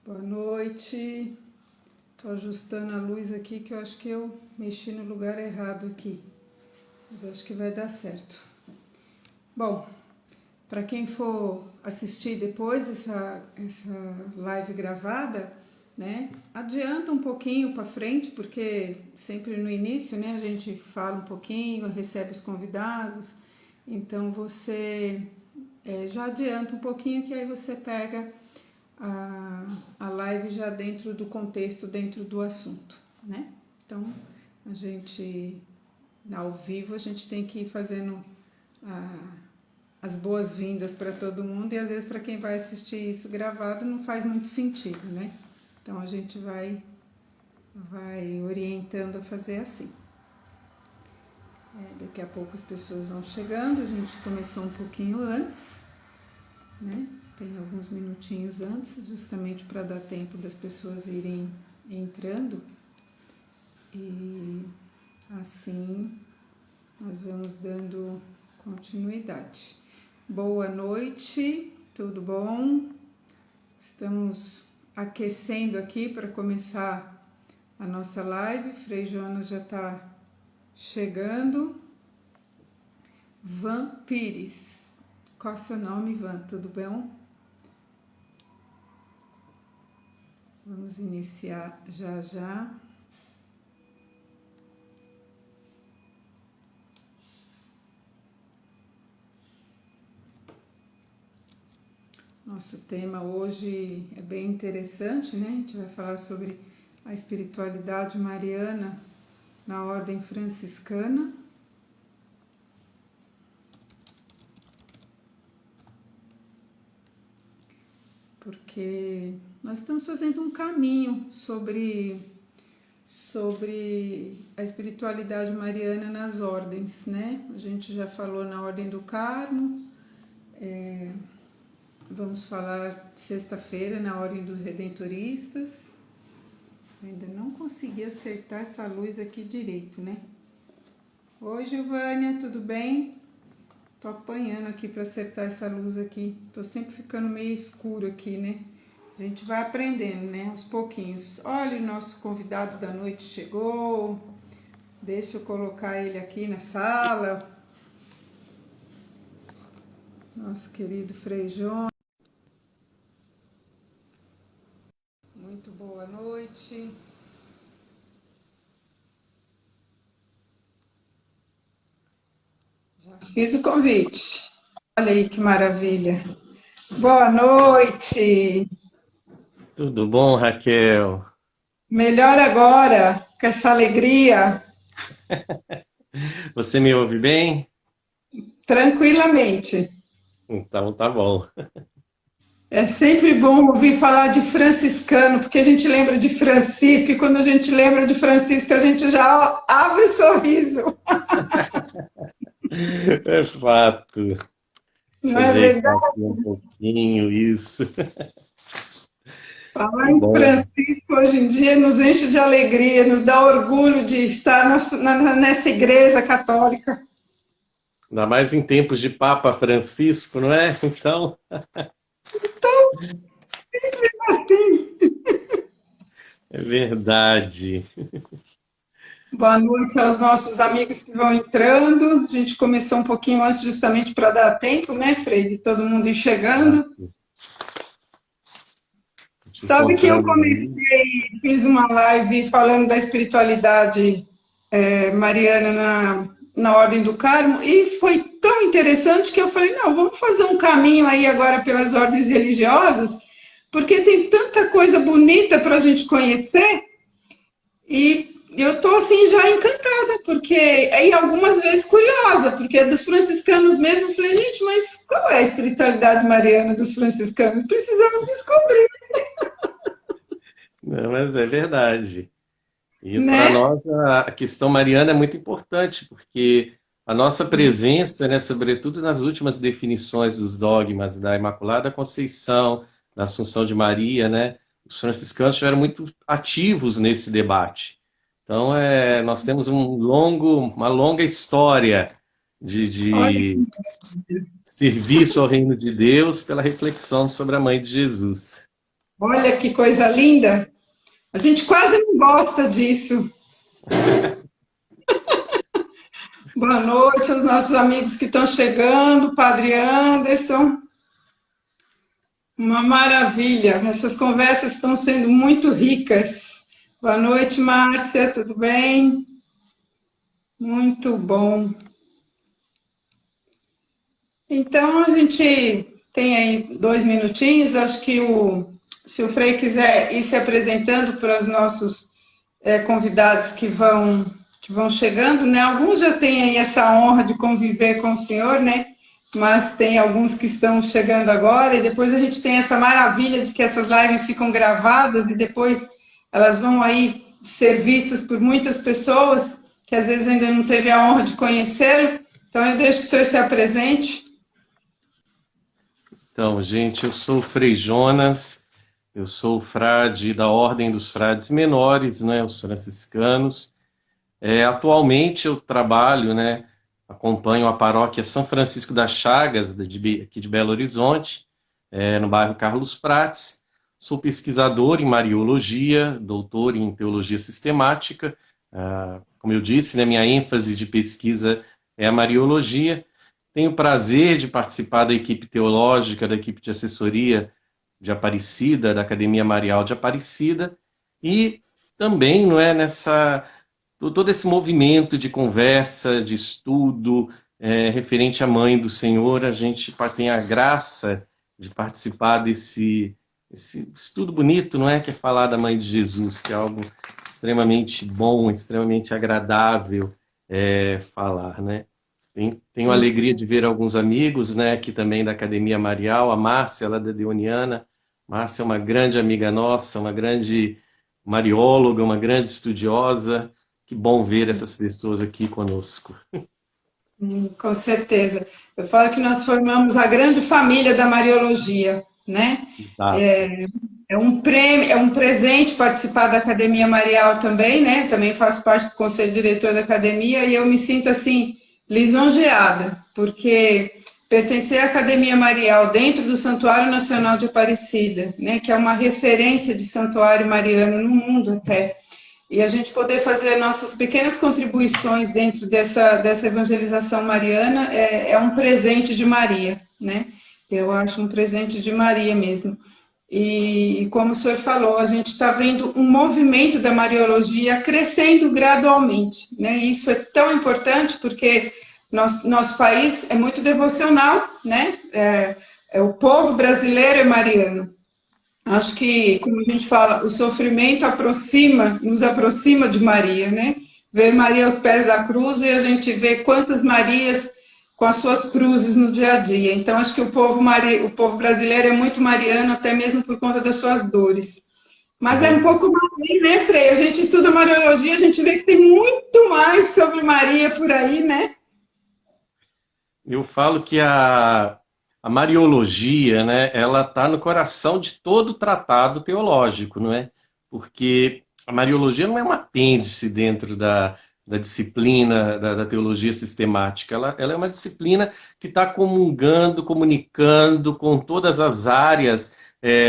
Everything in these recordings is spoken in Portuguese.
Boa noite. Tô ajustando a luz aqui que eu acho que eu mexi no lugar errado aqui. Mas acho que vai dar certo. Bom, para quem for assistir depois essa live gravada, né? Adianta um pouquinho para frente, porque sempre no início, né, a gente fala um pouquinho, recebe os convidados. Então você já adianta um pouquinho que aí você pega a live já dentro do contexto, dentro do assunto, né? Então, a gente, ao vivo, a gente tem que ir fazendo as boas-vindas para todo mundo e às vezes para quem vai assistir isso gravado não faz muito sentido, né? Então, a gente vai orientando a fazer assim. Daqui a pouco as pessoas vão chegando, a gente começou um pouquinho antes, né? Tem alguns minutinhos antes, justamente para dar tempo das pessoas irem entrando. E assim nós vamos dando continuidade. Boa noite, tudo bom? Estamos aquecendo aqui para começar a nossa live. Frei Jonas já está chegando. Van Pires. Qual é o seu nome, Van? Tudo bom? Vamos iniciar já já. Nosso tema hoje é bem interessante, né? A gente vai falar sobre a espiritualidade mariana na ordem franciscana. Porque nós estamos fazendo um caminho sobre a espiritualidade mariana nas ordens, né? A gente já falou na Ordem do Carmo, vamos falar sexta-feira na Ordem dos Redentoristas. Ainda não consegui acertar essa luz aqui direito, né? Oi, Giovânia, tudo bem? Tô apanhando aqui para acertar essa luz aqui. Tô sempre ficando meio escuro aqui, né? A gente vai aprendendo, né? Aos pouquinhos. Olha, o nosso convidado da noite chegou. Deixa eu colocar ele aqui na sala. Nosso querido Frei Jonas. Muito boa noite. Já fiz o convite. Olha aí que maravilha. Boa noite. Tudo bom, Raquel? Melhor agora, com essa alegria, Você me ouve bem? tranquilamente. Então tá bom. É sempre bom ouvir falar de franciscano, porque a gente lembra de Francisco, e quando a gente lembra de Francisco, a gente já abre o sorriso, É fato. Deixa não eu é ajeitar verdade? aqui um pouquinho isso. Falar Que em bom. Francisco hoje em dia nos enche de alegria, nos dá orgulho de estar nessa igreja católica. Ainda mais em tempos de Papa Francisco, não é? Então, Assim. é verdade. Boa noite aos nossos amigos que vão entrando. A gente começou um pouquinho antes, justamente para dar tempo, né, Frei, de todo mundo ir Tá chegando. te Sabe que eu encontrando comecei, aí. fiz uma live falando da espiritualidade mariana na Ordem do Carmo e foi tão interessante que eu falei, não, vamos fazer um caminho aí agora pelas ordens religiosas, porque tem tanta coisa bonita para a gente conhecer e eu tô assim já encantada, porque aí algumas vezes curiosa, porque dos franciscanos mesmo, eu falei, gente, mas qual é a espiritualidade mariana dos franciscanos? Precisamos descobrir, Não, mas é verdade. E para né? nós a questão mariana é muito importante, porque a nossa presença, né, sobretudo nas últimas definições dos dogmas da Imaculada Conceição, da Assunção de Maria, né, os franciscanos estiveram muito ativos nesse debate. Então, nós temos uma longa história Olha, de serviço ao reino de Deus pela reflexão sobre a Mãe de Jesus. Olha que coisa linda. A gente quase não gosta disso. Boa noite aos nossos amigos que estão chegando, Padre Anderson. Uma maravilha. Essas conversas estão sendo muito ricas. Boa noite, Márcia, tudo bem? Muito bom. Então, a gente tem aí 2 minutinhos. Acho que se o Frei quiser ir se apresentando para os nossos convidados que vão chegando, né? Alguns já têm aí essa honra de conviver com o senhor, né? Mas tem alguns que estão chegando agora, e depois a gente tem essa maravilha de que essas lives ficam gravadas e depois elas vão aí ser vistas por muitas pessoas que às vezes ainda não teve a honra de conhecê-lo. Então eu deixo que o senhor se apresente. Então, gente, eu sou o Frei Jonas, eu sou o frade da Ordem dos Frades Menores, né, os franciscanos. Atualmente eu trabalho, né, acompanho a paróquia São Francisco das Chagas, aqui de Belo Horizonte, no bairro Carlos Prates. Sou pesquisador em Mariologia, doutor em Teologia Sistemática. Como eu disse, né, minha ênfase de pesquisa é a Mariologia. Tenho o prazer de participar da equipe teológica, da equipe de assessoria de Aparecida, da Academia Marial de Aparecida, e também, não é, todo esse movimento de conversa, de estudo, referente à Mãe do Senhor. A gente tem a graça de participar esse estudo bonito, não é? Que é falar da Mãe de Jesus, que é algo extremamente bom, extremamente agradável falar, né? Tenho a alegria de ver alguns amigos, né, aqui também da Academia Marial, a Márcia, lá da Deoniana. Márcia é uma grande amiga nossa, uma grande marióloga, uma grande estudiosa. Que bom ver essas pessoas aqui conosco. Com certeza. Eu falo que nós formamos a grande família da Mariologia, né? Exato. É um prêmio, é um presente participar da Academia Marial também, né? Também faço parte do conselho diretor da academia e eu me sinto assim lisonjeada, porque pertencer à Academia Marial dentro do Santuário Nacional de Aparecida, né, que é uma referência de santuário mariano no mundo até, e a gente poder fazer nossas pequenas contribuições dentro dessa evangelização mariana é um presente de Maria, né? Eu acho um presente de Maria mesmo. E como o senhor falou, a gente está vendo um movimento da Mariologia crescendo gradualmente, né? E isso é tão importante porque nosso país é muito devocional, né? O povo brasileiro é mariano. Acho que, como a gente fala, o sofrimento nos aproxima de Maria, né? Ver Maria aos pés da cruz e a gente vê quantas Marias com as suas cruzes no dia a dia. Então, acho que o povo brasileiro é muito mariano, até mesmo por conta das suas dores. É Mas é um verdade. pouco mais, né, Frei? A gente estuda Mariologia, a gente vê que tem muito mais sobre Maria por aí, né? Eu falo que a Mariologia, né, ela está no coração de todo tratado teológico, não é? Porque a Mariologia não é um apêndice dentro da disciplina da teologia sistemática. Ela é uma disciplina que está comungando, comunicando com todas as áreas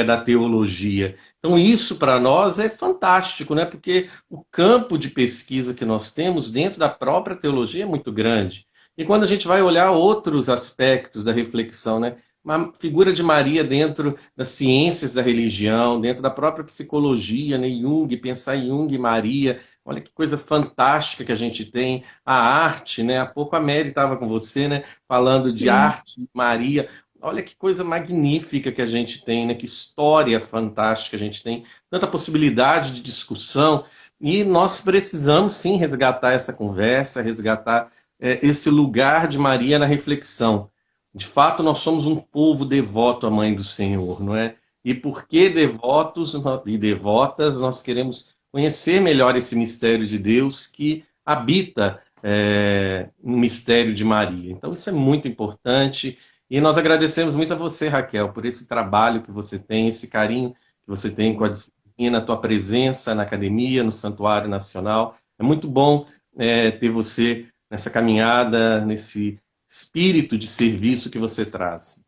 da teologia. Então, isso para nós é fantástico, né? Porque o campo de pesquisa que nós temos dentro da própria teologia é muito grande. E quando a gente vai olhar outros aspectos da reflexão, né? Uma figura de Maria dentro das ciências da religião, dentro da própria psicologia, né? Jung, pensar em Jung e Maria, olha que coisa fantástica que a gente tem. A arte, né? Há pouco a Mary estava com você, né? Falando de Sim. arte, Maria. Olha que coisa magnífica que a gente tem, né? Que história fantástica a gente tem. Tanta possibilidade de discussão. E nós precisamos, sim, resgatar essa conversa, resgatar esse lugar de Maria na reflexão. De fato, nós somos um povo devoto à Mãe do Senhor, não é? E porque devotos e devotas, nós queremos conhecer melhor esse mistério de Deus que habita no mistério de Maria. Então, isso é muito importante. E nós agradecemos muito a você, Raquel, por esse trabalho que você tem, esse carinho que você tem com a disciplina, a tua presença na academia, no Santuário Nacional. É muito bom ter você nessa caminhada, nesse espírito de serviço que você traz.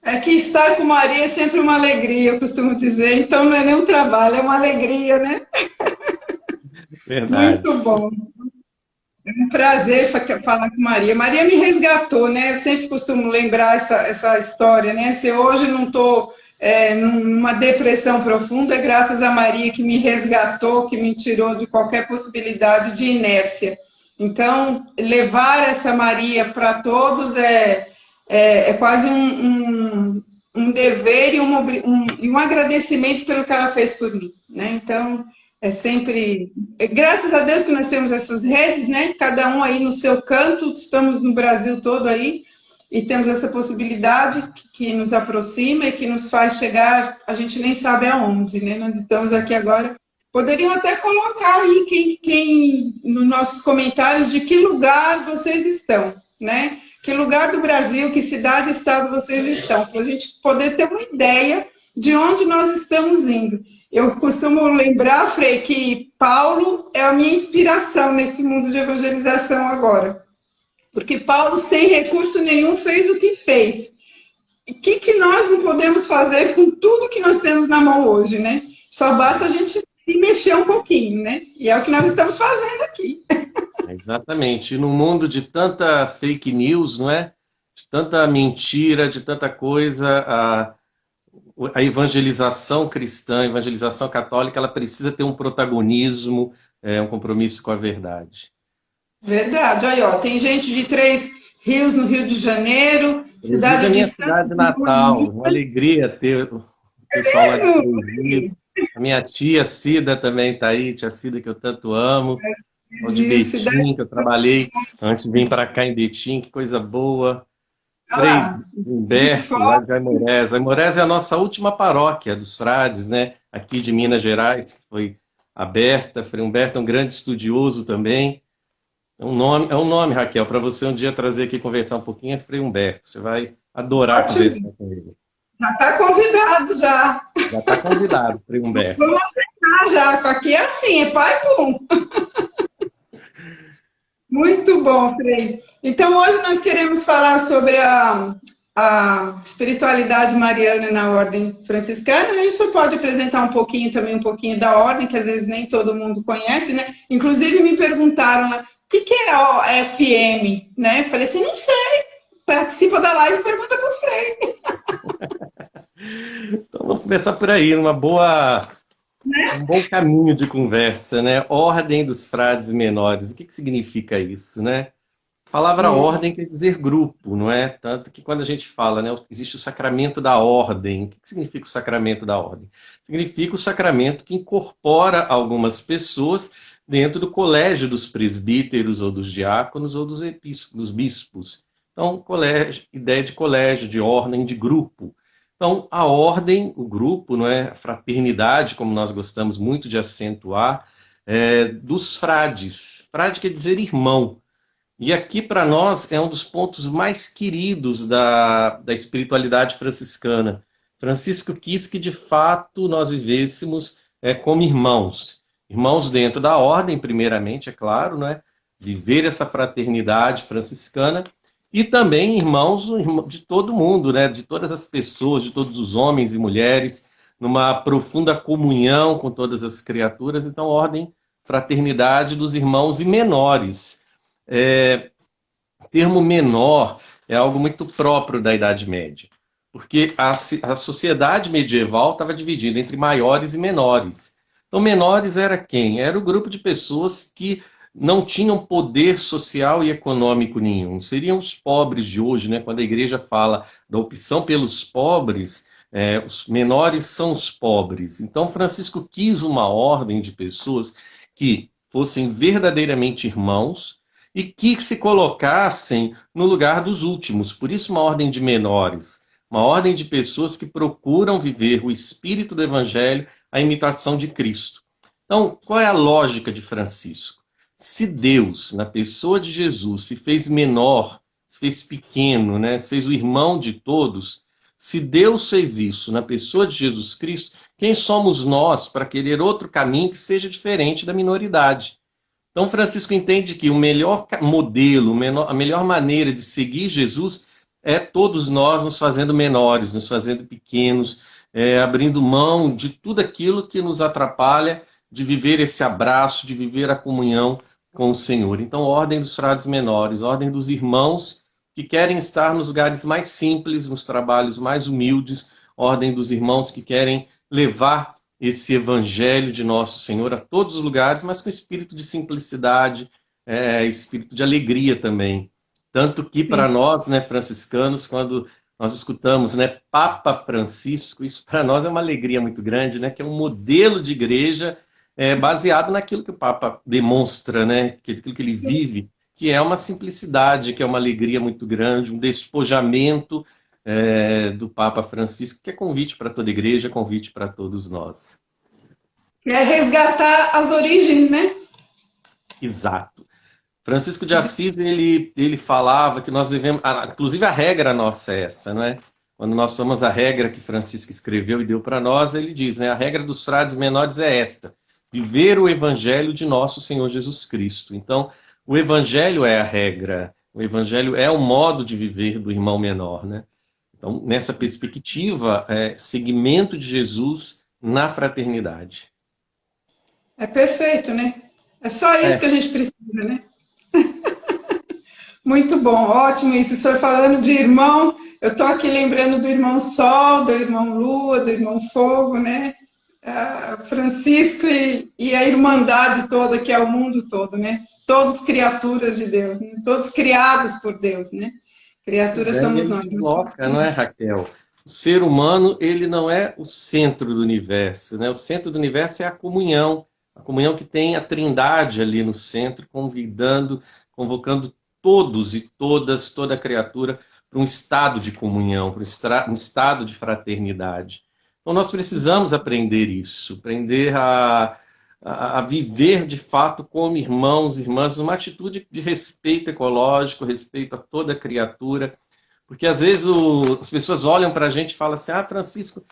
É que estar com Maria é sempre uma alegria, eu costumo dizer. Então não é nem um trabalho, é uma alegria, né? Muito Verdade. bom. Um prazer falar com Maria. Maria me resgatou, né? Eu sempre costumo lembrar essa história, né? Se hoje não estou numa depressão profunda, é graças a Maria que me resgatou, que me tirou de qualquer possibilidade de inércia. Então, levar essa Maria para todos é quase um dever e um agradecimento pelo que ela fez por mim, né? Então, é sempre. Graças a Deus que nós temos essas redes, né? Cada um aí no seu canto, estamos no Brasil todo aí, e temos essa possibilidade que nos aproxima e que nos faz chegar, a gente nem sabe aonde, né? Nós estamos aqui agora. Poderiam até colocar aí quem nos nossos comentários de que lugar vocês estão, né? Que lugar do Brasil, que cidade, estado vocês estão, para a gente poder ter uma ideia de onde nós estamos indo. Eu costumo lembrar, Frei, que Paulo é a minha inspiração nesse mundo de evangelização agora. Porque Paulo, sem recurso nenhum, fez o que fez. E o que nós não podemos fazer com tudo que nós temos na mão hoje, né? Só basta a gente se mexer um pouquinho, né? E é o que nós estamos fazendo aqui. Exatamente. E no mundo de tanta fake news, não é? De tanta mentira, de tanta coisa, a evangelização cristã, a evangelização católica, ela precisa ter um protagonismo, um compromisso com a verdade. Verdade. Aí, ó, tem gente de Três Rios, no Rio de Janeiro, Três Rios é cidade de minha Santos cidade natal, uma alegria ter o pessoal lá de Três Rios. A minha tia Cida também está aí, tia Cida que eu tanto amo. O de cidade. Betim, que eu trabalhei antes de vir para cá em Betim, que coisa boa. Olha Frei lá, de Humberto, lá foto. de Aimorés. Aimorés é a nossa última paróquia dos frades, né? Aqui de Minas Gerais, que foi aberta. Frei Humberto é um grande estudioso também. É um nome, Raquel, para você um dia trazer aqui conversar um pouquinho, é Frei Humberto. Você vai adorar Ótimo. conversar com ele. Já está convidado já. Já está convidado, Frei Humberto. Vamos aceitar já. Aqui é assim, é pai pum. Muito bom, Frei. Então, hoje nós queremos falar sobre a espiritualidade mariana na ordem franciscana. A gente só pode apresentar um pouquinho também, um pouquinho da ordem, que às vezes nem todo mundo conhece, né? Inclusive me perguntaram lá, o que é OFM, né? Eu falei assim, não sei. Participa da live e pergunta para o Frei. Então vamos começar por aí, um bom caminho de conversa, né? Ordem dos frades menores. O que significa isso, né? A palavra Isso. ordem quer dizer grupo, não é? Tanto que quando a gente fala, né, existe o sacramento da ordem. O que significa o sacramento da ordem? Significa o sacramento que incorpora algumas pessoas dentro do colégio dos presbíteros ou dos diáconos ou dos bispos. Então, colégio, ideia de colégio, de ordem, de grupo. Então, a ordem, o grupo, não é? A fraternidade, como nós gostamos muito de acentuar, dos frades. Frade quer dizer irmão. E aqui, para nós, é um dos pontos mais queridos da espiritualidade franciscana. Francisco quis que, de fato, nós vivêssemos como irmãos. Irmãos dentro da ordem, primeiramente, é claro, né? Viver essa fraternidade franciscana. E também irmãos de todo mundo, né? De todas as pessoas, de todos os homens e mulheres, numa profunda comunhão com todas as criaturas. Então, ordem, fraternidade dos irmãos e menores. O termo menor é algo muito próprio da Idade Média, porque a sociedade medieval estava dividida entre maiores e menores. Então, menores era quem? Era o grupo de pessoas que não tinham poder social e econômico nenhum. Seriam os pobres de hoje, né? Quando a igreja fala da opção pelos pobres, os menores são os pobres. Então, Francisco quis uma ordem de pessoas que fossem verdadeiramente irmãos e que se colocassem no lugar dos últimos. Por isso, uma ordem de menores, uma ordem de pessoas que procuram viver o espírito do Evangelho, a imitação de Cristo. Então, qual é a lógica de Francisco? Se Deus, na pessoa de Jesus, se fez menor, se fez pequeno, né? Se fez o irmão de todos, se Deus fez isso na pessoa de Jesus Cristo, quem somos nós para querer outro caminho que seja diferente da minoridade? Então, Francisco entende que o melhor modelo, a melhor maneira de seguir Jesus é todos nós nos fazendo menores, nos fazendo pequenos, abrindo mão de tudo aquilo que nos atrapalha de viver esse abraço, de viver a comunhão com o Senhor. Então, ordem dos frades menores, ordem dos irmãos que querem estar nos lugares mais simples, nos trabalhos mais humildes, ordem dos irmãos que querem levar esse evangelho de nosso Senhor a todos os lugares, mas com espírito de simplicidade, espírito de alegria também. Tanto que para Sim. nós, né, franciscanos, quando nós escutamos, né, Papa Francisco, isso para nós é uma alegria muito grande, né, que é um modelo de igreja baseado naquilo que o Papa demonstra, né, aquilo que ele vive, que é uma simplicidade, que é uma alegria muito grande, um despojamento do Papa Francisco, que é convite para toda a igreja, convite para todos nós. É resgatar as origens, né? Exato. Francisco de Assis, ele falava que nós devemos, inclusive a regra nossa é essa, não é? Quando nós somos a regra que Francisco escreveu e deu para nós, ele diz, né? A regra dos frades menores é esta: viver o evangelho de nosso Senhor Jesus Cristo. Então, o evangelho é a regra, o evangelho é o modo de viver do irmão menor, né? Então, nessa perspectiva, seguimento de Jesus na fraternidade. É perfeito, né? É só isso que É, a gente precisa, né? Muito bom, ótimo isso. O senhor falando de irmão, eu estou aqui lembrando do irmão Sol, do irmão Lua, do irmão Fogo, né? Francisco e a Irmandade toda, que é o mundo todo, né? Todos criaturas de Deus, né? Todos criados por Deus, né? pois Criaturas é, e somos ele nós. desloca, não é, Raquel? O ser humano, ele não é o centro do universo, né? O centro do universo é a comunhão que tem a Trindade ali no centro, convidando, convocando todos e todas, toda criatura para um estado de comunhão, para um estado de fraternidade. Então nós precisamos aprender isso, aprender a viver de fato como irmãos e irmãs, numa atitude de respeito ecológico, respeito a toda criatura, porque às vezes as pessoas olham para a gente e falam assim, Francisco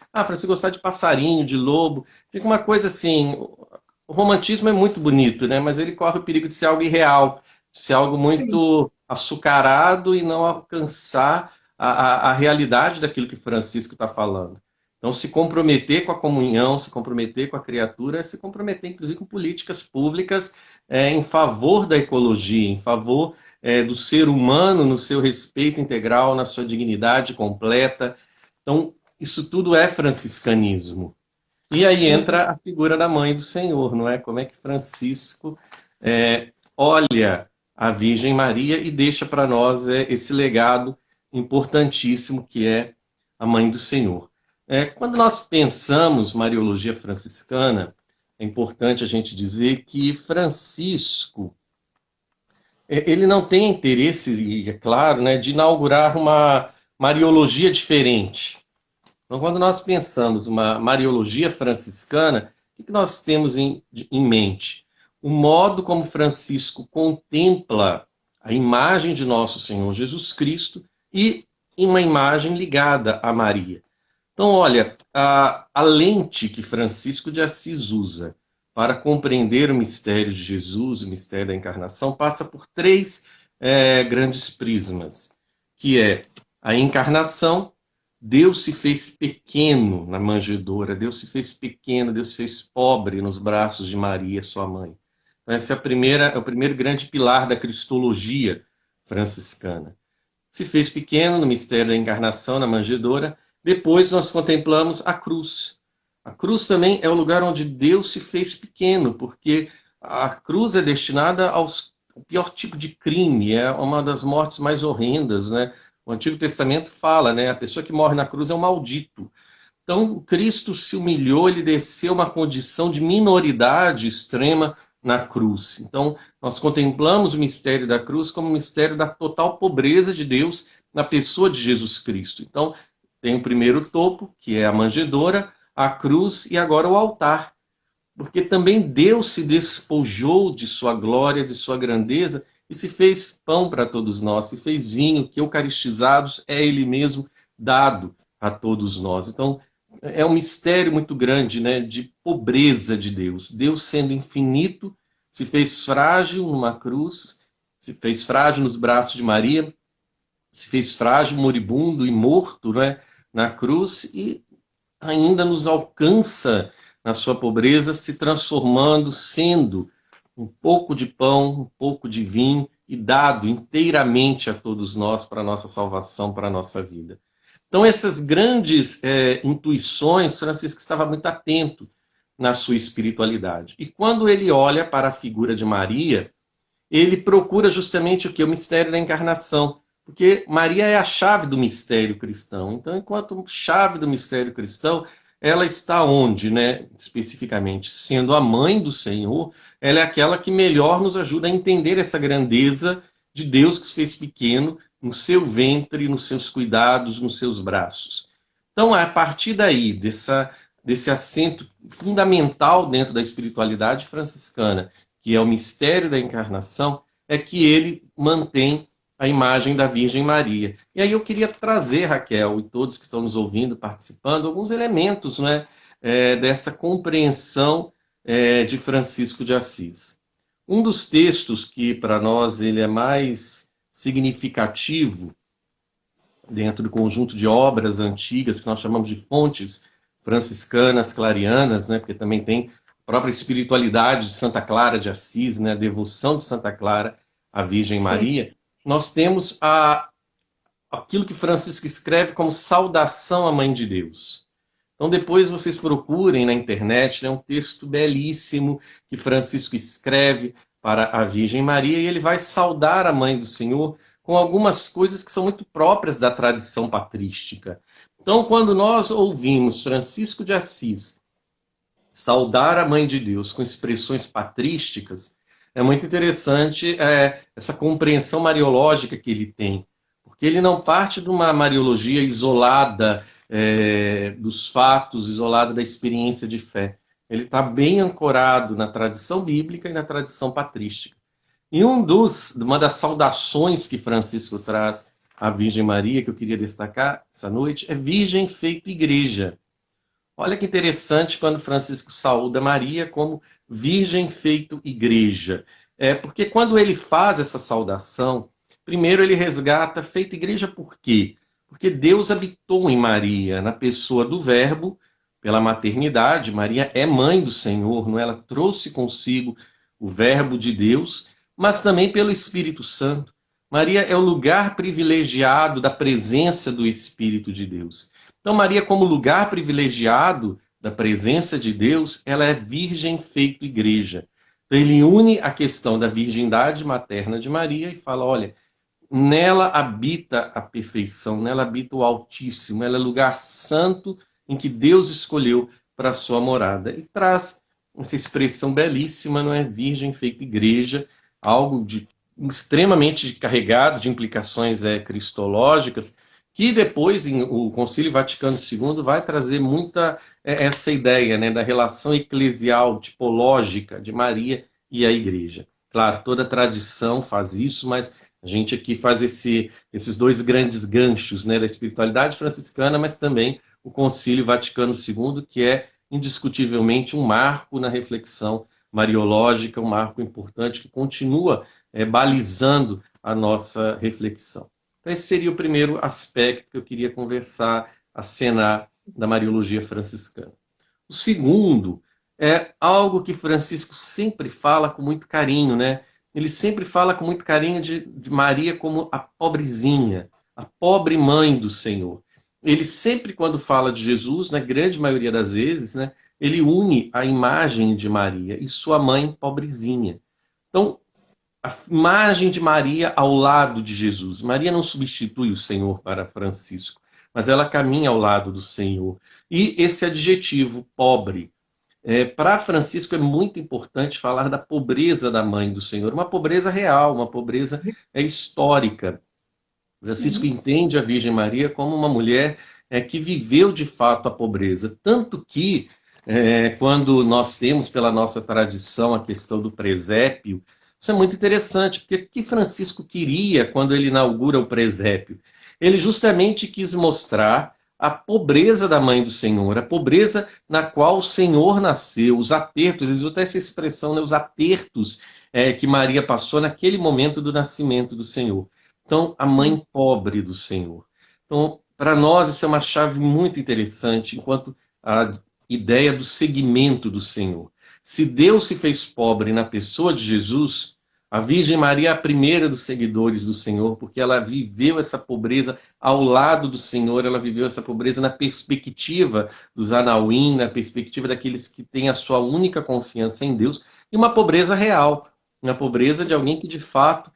gostar de passarinho, de lobo, fica uma coisa assim, o romantismo é muito bonito, né? Mas ele corre o perigo de ser algo irreal, de ser algo Sim, muito açucarado e não alcançar a realidade daquilo que Francisco está falando. Então, se comprometer com a comunhão, se comprometer com a criatura, é se comprometer, inclusive, com políticas públicas em favor da ecologia, em favor do ser humano no seu respeito integral, na sua dignidade completa. Então, isso tudo é franciscanismo. E aí entra a figura da mãe do Senhor, não é? Como é que Francisco olha a Virgem Maria e deixa para nós esse legado importantíssimo que é a mãe do Senhor. Quando nós pensamos Mariologia franciscana, é importante a gente dizer que Francisco ele não tem interesse, é claro, né, de inaugurar uma Mariologia diferente. Então, quando nós pensamos uma Mariologia franciscana, o que nós temos em mente? O modo como Francisco contempla a imagem de nosso Senhor Jesus Cristo e uma imagem ligada a Maria. Então, olha, a lente que Francisco de Assis usa para compreender o mistério de Jesus, o mistério da encarnação, passa por três grandes prismas, que é a encarnação. Deus se fez pequeno na manjedoura, Deus se fez pequeno, Deus se fez pobre nos braços de Maria, sua mãe. Então, esse é o primeiro grande pilar da cristologia franciscana. Se fez pequeno no mistério da encarnação, na manjedoura. Depois nós contemplamos a cruz. A cruz também é o lugar onde Deus se fez pequeno, porque a cruz é destinada ao pior tipo de crime, é uma das mortes mais horrendas, né? O Antigo Testamento fala, né? A pessoa que morre na cruz é um maldito. Então, Cristo se humilhou, ele desceu uma condição de minoridade extrema na cruz. Então, nós contemplamos o mistério da cruz como o mistério da total pobreza de Deus na pessoa de Jesus Cristo. Então, tem o primeiro topo, que é a manjedoura, a cruz e agora o altar. Porque também Deus se despojou de sua glória, de sua grandeza, e se fez pão para todos nós, se fez vinho, que eucaristizados é Ele mesmo dado a todos nós. Então, é um mistério muito grande, né, de pobreza de Deus. Deus, sendo infinito, se fez frágil numa cruz, se fez frágil nos braços de Maria, se fez frágil, moribundo e morto, né, na cruz, e ainda nos alcança na sua pobreza, se transformando, sendo um pouco de pão, um pouco de vinho e dado inteiramente a todos nós para a nossa salvação, para a nossa vida. Então, essas grandes intuições, Francisco estava muito atento na sua espiritualidade. E quando ele olha para a figura de Maria, ele procura justamente o que? O mistério da encarnação. Porque Maria é a chave do mistério cristão. Então, enquanto chave do mistério cristão, ela está onde, né? Especificamente, sendo a mãe do Senhor, ela é aquela que melhor nos ajuda a entender essa grandeza de Deus que se fez pequeno no seu ventre, nos seus cuidados, nos seus braços. Então, a partir daí, desse assento fundamental dentro da espiritualidade franciscana, que é o mistério da encarnação, é que ele mantém a imagem da Virgem Maria. E aí eu queria trazer, Raquel, e todos que estão nos ouvindo, participando, alguns elementos, né, dessa compreensão de Francisco de Assis. Um dos textos que, para nós, ele é mais significativo dentro do conjunto de obras antigas, que nós chamamos de fontes franciscanas, clarianas, né, porque também tem a própria espiritualidade de Santa Clara de Assis, né, a devoção de Santa Clara à Virgem Maria. Nós temos aquilo que Francisco escreve como saudação à Mãe de Deus. Então depois vocês procurem na internet, né, um texto belíssimo que Francisco escreve para a Virgem Maria, e ele vai saudar a Mãe do Senhor com algumas coisas que são muito próprias da tradição patrística. Então, quando nós ouvimos Francisco de Assis saudar a Mãe de Deus com expressões patrísticas, é muito interessante essa compreensão mariológica que ele tem, porque ele não parte de uma mariologia isolada dos fatos, isolada da experiência de fé. Ele está bem ancorado na tradição bíblica e na tradição patrística. E uma das saudações que Francisco traz à Virgem Maria, que eu queria destacar essa noite, é Virgem feito igreja. Olha que interessante quando Francisco saúda Maria como Virgem feito igreja. Porque quando ele faz essa saudação, primeiro ele resgata feito igreja por quê? Porque Deus habitou em Maria, na pessoa do Verbo, pela maternidade. Maria é mãe do Senhor, não é? Ela trouxe consigo o Verbo de Deus, mas também pelo Espírito Santo. Maria é o lugar privilegiado da presença do Espírito de Deus. Então, Maria, como lugar privilegiado da presença de Deus, ela é virgem feito igreja. Então, ele une a questão da virgindade materna de Maria e fala, olha, nela habita a perfeição, nela habita o Altíssimo, ela é lugar santo em que Deus escolheu para a sua morada. E traz essa expressão belíssima, não é? Virgem feita igreja, algo extremamente carregado de implicações cristológicas, que depois o Concílio Vaticano II vai trazer muita essa ideia, né, da relação eclesial, tipológica de Maria e a Igreja. Claro, toda tradição faz isso, mas a gente aqui faz esses dois grandes ganchos, né, da espiritualidade franciscana, mas também o Concílio Vaticano II, que é indiscutivelmente um marco na reflexão mariológica, um marco importante que continua balizando a nossa reflexão. Então, esse seria o primeiro aspecto que eu queria conversar, acenar da Mariologia franciscana. O segundo é algo que Francisco sempre fala com muito carinho, né? Ele sempre fala com muito carinho de Maria como a pobrezinha, a pobre mãe do Senhor. Ele sempre, quando fala de Jesus, na grande maioria das vezes, né, ele une a imagem de Maria e sua mãe pobrezinha. Então, a imagem de Maria ao lado de Jesus. Maria não substitui o Senhor para Francisco, mas ela caminha ao lado do Senhor. E esse adjetivo, pobre, para Francisco é muito importante falar da pobreza da mãe do Senhor, uma pobreza real, uma pobreza histórica. Francisco entende a Virgem Maria como uma mulher que viveu de fato a pobreza, tanto que quando nós temos pela nossa tradição a questão do presépio, isso é muito interessante, porque o que Francisco queria quando ele inaugura o presépio? Ele justamente quis mostrar a pobreza da mãe do Senhor, a pobreza na qual o Senhor nasceu, os apertos, eles usam até essa expressão, né, os apertos que Maria passou naquele momento do nascimento do Senhor. Então, a mãe pobre do Senhor. Então, para nós, isso é uma chave muito interessante, enquanto a ideia do seguimento do Senhor. Se Deus se fez pobre na pessoa de Jesus, a Virgem Maria é a primeira dos seguidores do Senhor, porque ela viveu essa pobreza ao lado do Senhor, ela viveu essa pobreza na perspectiva dos Anauim, na perspectiva daqueles que têm a sua única confiança em Deus, e uma pobreza real, uma pobreza de alguém que de fato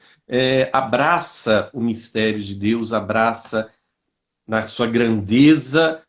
abraça o mistério de Deus, abraça na sua grandeza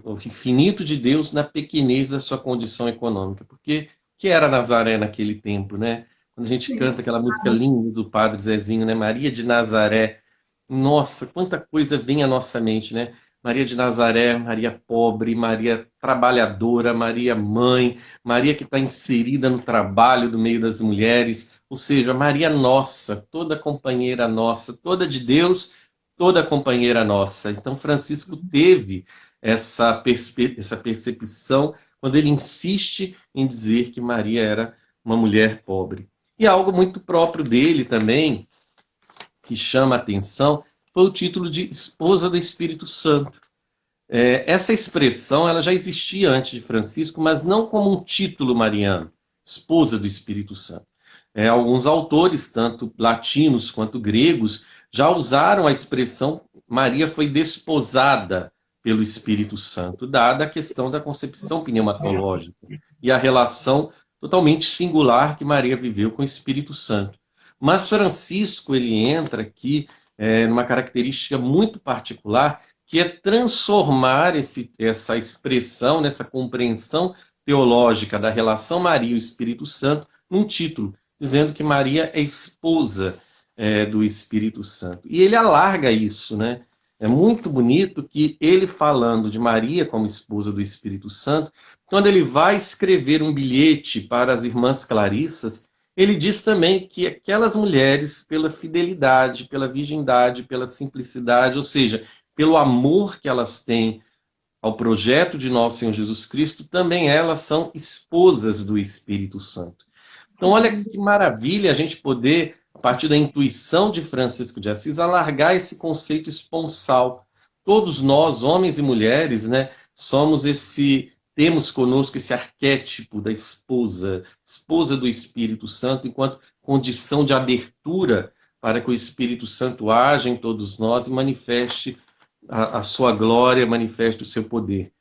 o infinito de Deus na pequenez da sua condição econômica. Porque o que era Nazaré naquele tempo, né? Quando a gente Sim. canta aquela música linda do Padre Zezinho, né? Maria de Nazaré. Nossa, quanta coisa vem à nossa mente, né? Maria de Nazaré, Maria pobre, Maria trabalhadora, Maria mãe, Maria que está inserida no trabalho do meio das mulheres, ou seja, Maria nossa, toda companheira nossa, toda de Deus, toda companheira nossa. Então Francisco teve essa percepção quando ele insiste em dizer que Maria era uma mulher pobre. E algo muito próprio dele também, que chama a atenção, foi o título de esposa do Espírito Santo. Essa expressão ela já existia antes de Francisco, mas não como um título mariano, esposa do Espírito Santo. Alguns autores, tanto latinos quanto gregos, já usaram a expressão Maria foi desposada pelo Espírito Santo, dada a questão da concepção pneumatológica e a relação totalmente singular que Maria viveu com o Espírito Santo. Mas Francisco ele entra aqui numa característica muito particular, que é transformar essa expressão, nessa compreensão teológica da relação Maria e o Espírito Santo num título, dizendo que Maria é esposa do Espírito Santo. E ele alarga isso, né? É muito bonito que ele falando de Maria como esposa do Espírito Santo, quando ele vai escrever um bilhete para as irmãs Clarissas, ele diz também que aquelas mulheres, pela fidelidade, pela virgindade, pela simplicidade, ou seja, pelo amor que elas têm ao projeto de nosso Senhor Jesus Cristo, também elas são esposas do Espírito Santo. Então, olha que maravilha a gente poder, a partir da intuição de Francisco de Assis, alargar esse conceito esponsal. Todos nós, homens e mulheres, né, temos conosco esse arquétipo da esposa, esposa do Espírito Santo, enquanto condição de abertura para que o Espírito Santo haja em todos nós e manifeste a sua glória, manifeste o seu poder.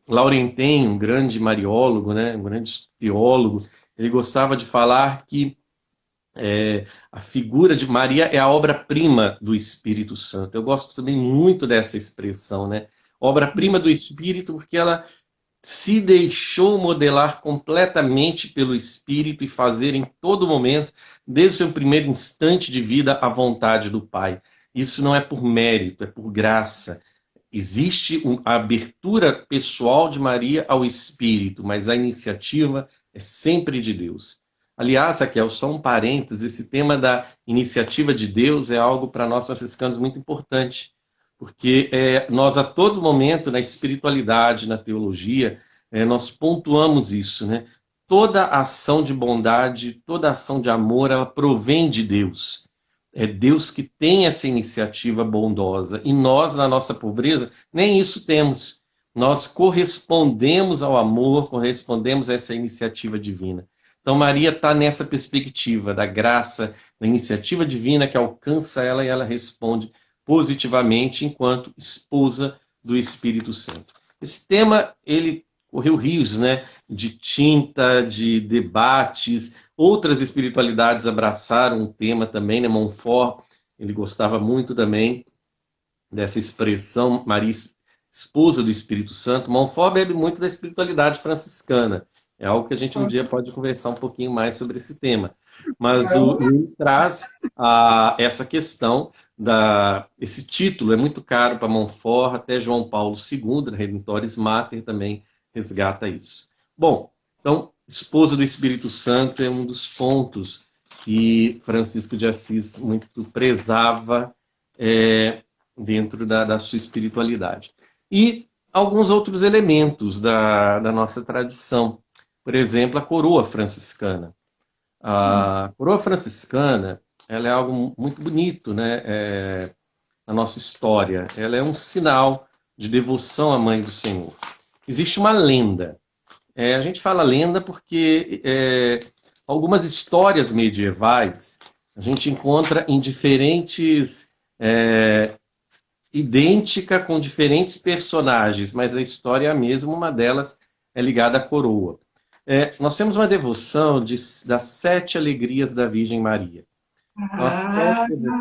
Laurentin, um grande mariólogo, né, um grande teólogo, ele gostava de falar que a figura de Maria é a obra-prima do Espírito Santo. Eu gosto também muito dessa expressão, né? Obra-prima do Espírito, porque ela se deixou modelar completamente pelo Espírito e fazer em todo momento, desde o seu primeiro instante de vida, a vontade do Pai. Isso não é por mérito, é por graça. Existe a abertura pessoal de Maria ao Espírito, mas a iniciativa é sempre de Deus. Aliás, Raquel, só um parênteses, esse tema da iniciativa de Deus é algo para nós franciscanos muito importante, porque nós a todo momento, na espiritualidade, na teologia, nós pontuamos isso, né? Toda ação de bondade, toda ação de amor, ela provém de Deus. É Deus que tem essa iniciativa bondosa. E nós, na nossa pobreza, nem isso temos. Nós correspondemos ao amor, correspondemos a essa iniciativa divina. Então, Maria está nessa perspectiva da graça, da iniciativa divina que alcança ela e ela responde positivamente enquanto esposa do Espírito Santo. Esse tema, ele correu rios, né, de tinta, de debates. Outras espiritualidades abraçaram o tema também, né? Montfort, ele gostava muito também dessa expressão, Maria, esposa do Espírito Santo. Montfort bebe muito da espiritualidade franciscana. É algo que a gente um dia pode conversar um pouquinho mais sobre esse tema. Mas ele traz essa questão, esse título é muito caro para Montfort, até João Paulo II, Redemptoris Mater, também resgata isso. Bom, então, esposa do Espírito Santo é um dos pontos que Francisco de Assis muito prezava dentro da sua espiritualidade. E alguns outros elementos da nossa tradição. Por exemplo, a coroa franciscana. A coroa franciscana ela é algo muito bonito, né? Na nossa história. Ela é um sinal de devoção à Mãe do Senhor. Existe uma lenda. A gente fala lenda porque algumas histórias medievais a gente encontra em diferentes idêntica com diferentes personagens, mas a história é a mesma, uma delas é ligada à coroa. Nós temos uma devoção das 7 alegrias da Virgem Maria. Então,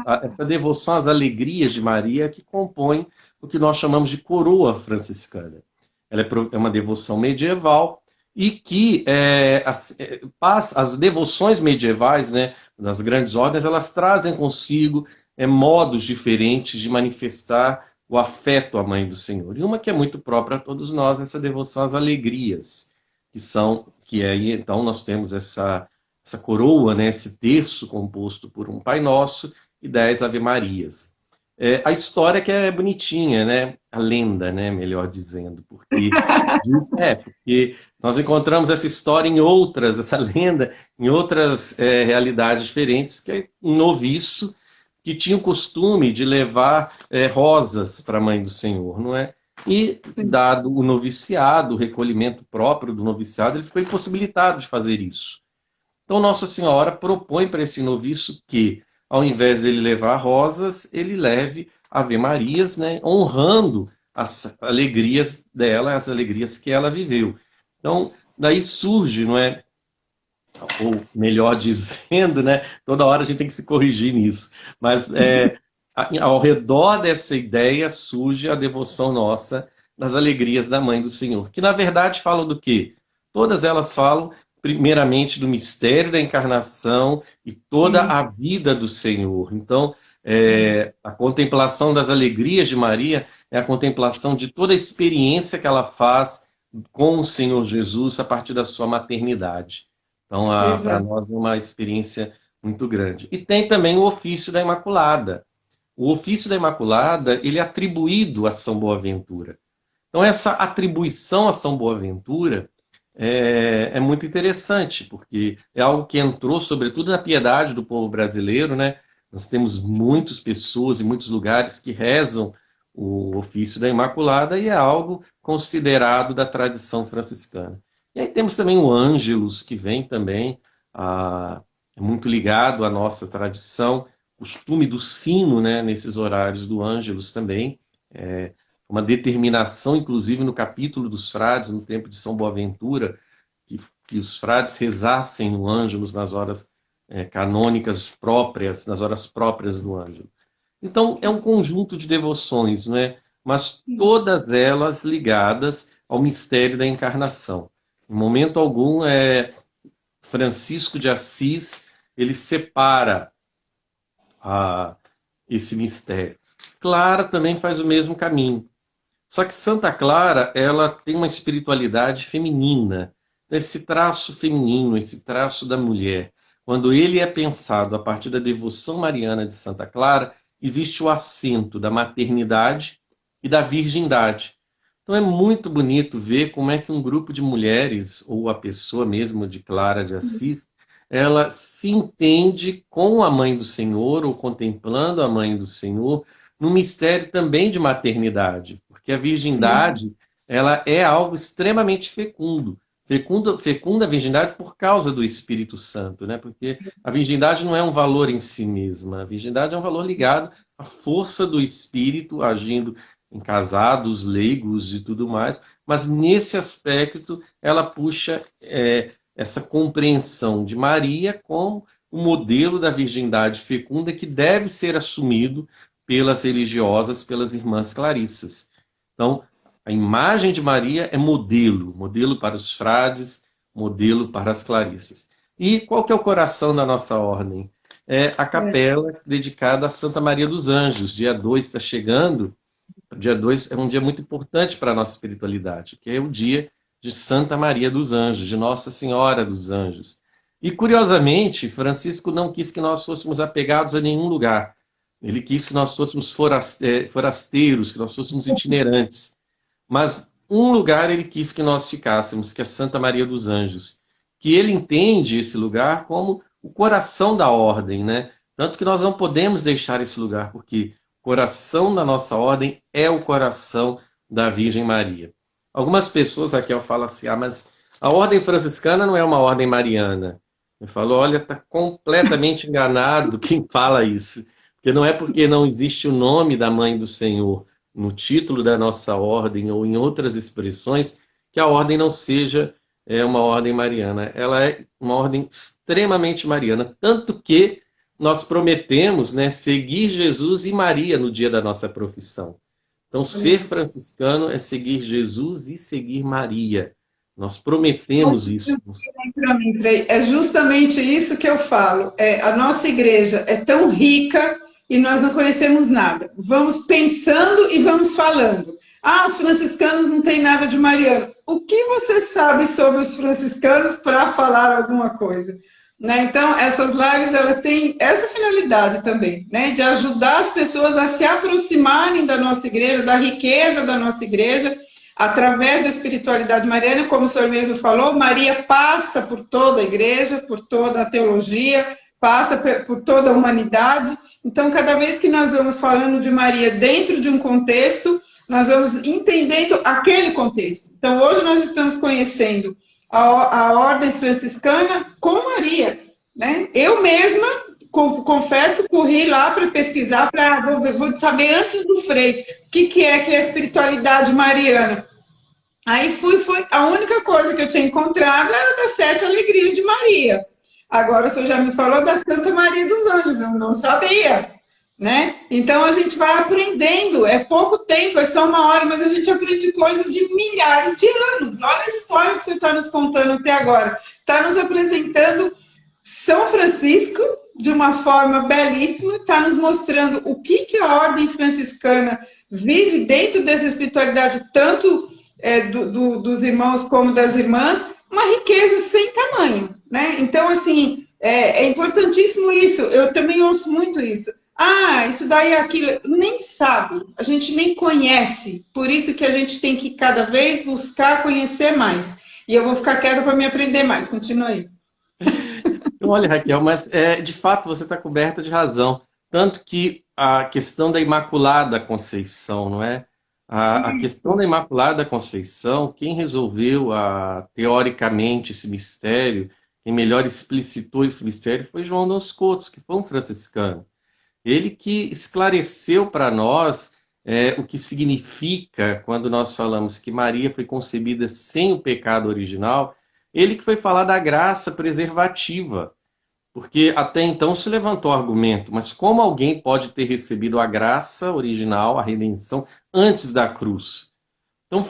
Ah, essa devoção às alegrias de Maria que compõe o que nós chamamos de coroa franciscana. Ela é uma devoção medieval e que as devoções medievais, né, das grandes ordens, elas trazem consigo modos diferentes de manifestar o afeto à Mãe do Senhor. E uma que é muito própria a todos nós, essa devoção às alegrias, que aí então nós temos essa coroa, né, esse terço composto por um Pai Nosso e 10 Ave-Marias. A história que é bonitinha, né? A lenda, né? Melhor dizendo, porque nós encontramos essa história essa lenda, em outras realidades diferentes, que é um noviço que tinha o costume de levar rosas para a Mãe do Senhor, não é? E, dado o noviciado, o recolhimento próprio do noviciado, ele ficou impossibilitado de fazer isso. Então, Nossa Senhora propõe para esse noviço que, ao invés dele levar rosas, ele leve Ave-Marias, né, honrando as alegrias dela, as alegrias que ela viveu. Então, daí surge, não é? Ou melhor dizendo, né, toda hora a gente tem que se corrigir nisso, mas ao redor dessa ideia surge a devoção nossa das alegrias da Mãe do Senhor, que na verdade falam do quê? Todas elas falam primeiramente do mistério da encarnação e toda a vida do Senhor. Então, a contemplação das alegrias de Maria é a contemplação de toda a experiência que ela faz com o Senhor Jesus a partir da sua maternidade. Então, para exato. nós é uma experiência muito grande. E tem também o ofício da Imaculada. O ofício da Imaculada, ele é atribuído a São Boaventura. Então, essa atribuição a São Boaventura é muito interessante, porque é algo que entrou, sobretudo, na piedade do povo brasileiro, né? Nós temos muitas pessoas e muitos lugares que rezam o ofício da Imaculada e é algo considerado da tradição franciscana. E aí temos também o Ângelus, que vem também, é muito ligado à nossa tradição, o costume do sino, né, nesses horários do Ângelus também, uma determinação, inclusive no capítulo dos frades, no tempo de São Boaventura, que os frades rezassem o Ângelus nas horas canônicas próprias, nas horas próprias do Ângelus. Então, é um conjunto de devoções, não é? Mas todas elas ligadas ao mistério da encarnação. Em momento algum, Francisco de Assis, ele separa esse mistério. Clara também faz o mesmo caminho. Só que Santa Clara, ela tem uma espiritualidade feminina. Esse traço feminino, esse traço da mulher, quando ele é pensado a partir da devoção mariana de Santa Clara, existe o acento da maternidade e da virgindade. Então é muito bonito ver como é que um grupo de mulheres, ou a pessoa mesmo de Clara de Assis, ela se entende com a Mãe do Senhor, ou contemplando a Mãe do Senhor, no mistério também de maternidade, porque a virgindade, ela é algo extremamente fecundo. Fecunda a virgindade por causa do Espírito Santo, né? Porque a virgindade não é um valor em si mesma, a virgindade é um valor ligado à força do Espírito agindo em casados, leigos e tudo mais, mas nesse aspecto ela puxa essa compreensão de Maria como o modelo da virgindade fecunda que deve ser assumido pelas religiosas, pelas irmãs clarissas. Então, a imagem de Maria é modelo para os frades, modelo para as clarissas. E qual que é o coração da nossa ordem? É a capela dedicada a Santa Maria dos Anjos. Dia 2 está chegando. Dia 2 é um dia muito importante para a nossa espiritualidade, que é o dia de Santa Maria dos Anjos, de Nossa Senhora dos Anjos. E, curiosamente, Francisco não quis que nós fôssemos apegados a nenhum lugar. Ele quis que nós fôssemos forasteiros, que nós fôssemos itinerantes. Mas um lugar ele quis que nós ficássemos, que é Santa Maria dos Anjos. Que ele entende esse lugar como o coração da ordem, né? Tanto que nós não podemos deixar esse lugar, porque o coração da nossa ordem é o coração da Virgem Maria. Algumas pessoas, Raquel, falam assim, mas a ordem franciscana não é uma ordem mariana. Eu falo, olha, está completamente enganado quem fala isso. Porque não é porque não existe o nome da Mãe do Senhor no título da nossa ordem ou em outras expressões que a ordem não seja uma ordem mariana. Ela é uma ordem extremamente mariana, tanto que nós prometemos, né, seguir Jesus e Maria no dia da nossa profissão. Então, ser franciscano é seguir Jesus e seguir Maria. Nós prometemos isso. Para mim, Frei, é justamente isso que eu falo. A nossa igreja é tão rica e nós não conhecemos nada. Vamos pensando e vamos falando. Os franciscanos não têm nada de mariano. O que você sabe sobre os franciscanos para falar alguma coisa? Né? Então, essas lives, elas têm essa finalidade também, né? De ajudar as pessoas a se aproximarem da nossa igreja, da riqueza da nossa igreja, através da espiritualidade mariana, como o senhor mesmo falou, Maria passa por toda a igreja, por toda a teologia, passa por toda a humanidade. Então, cada vez que nós vamos falando de Maria dentro de um contexto, nós vamos entendendo aquele contexto. Então, hoje nós estamos conhecendo a ordem franciscana com Maria, né? Eu mesma, confesso, corri lá para pesquisar, vou saber antes do Frei o que é a espiritualidade mariana. Aí foi a única coisa que eu tinha encontrado era das 7 alegrias de Maria. Agora o senhor já me falou da Santa Maria dos Anjos, eu não sabia, né? Então a gente vai aprendendo, é pouco tempo, é só 1 hora, mas a gente aprende coisas de milhares de anos. Olha a história que você está nos contando até agora. Está nos apresentando São Francisco de uma forma belíssima, está nos mostrando o que a ordem franciscana vive dentro dessa espiritualidade, tanto dos irmãos como das irmãs, uma riqueza sem tamanho, né? Então, assim, é importantíssimo isso. Eu também ouço muito isso. Isso daí é aquilo. Nem sabe, a gente nem conhece. Por isso que a gente tem que cada vez buscar conhecer mais. E eu vou ficar quieta para me aprender mais. Continua aí. Olha, Raquel, mas de fato você está coberta de razão. Tanto que a questão da Imaculada Conceição, não é? A questão da Imaculada Conceição, quem resolveu teoricamente esse mistério, quem melhor explicitou esse mistério foi João dos Coutos, que foi um franciscano. Ele que esclareceu para nós o que significa quando nós falamos que Maria foi concebida sem o pecado original, ele que foi falar da graça preservativa. Porque até então se levantou o argumento, mas como alguém pode ter recebido a graça original, a redenção, antes da cruz? Então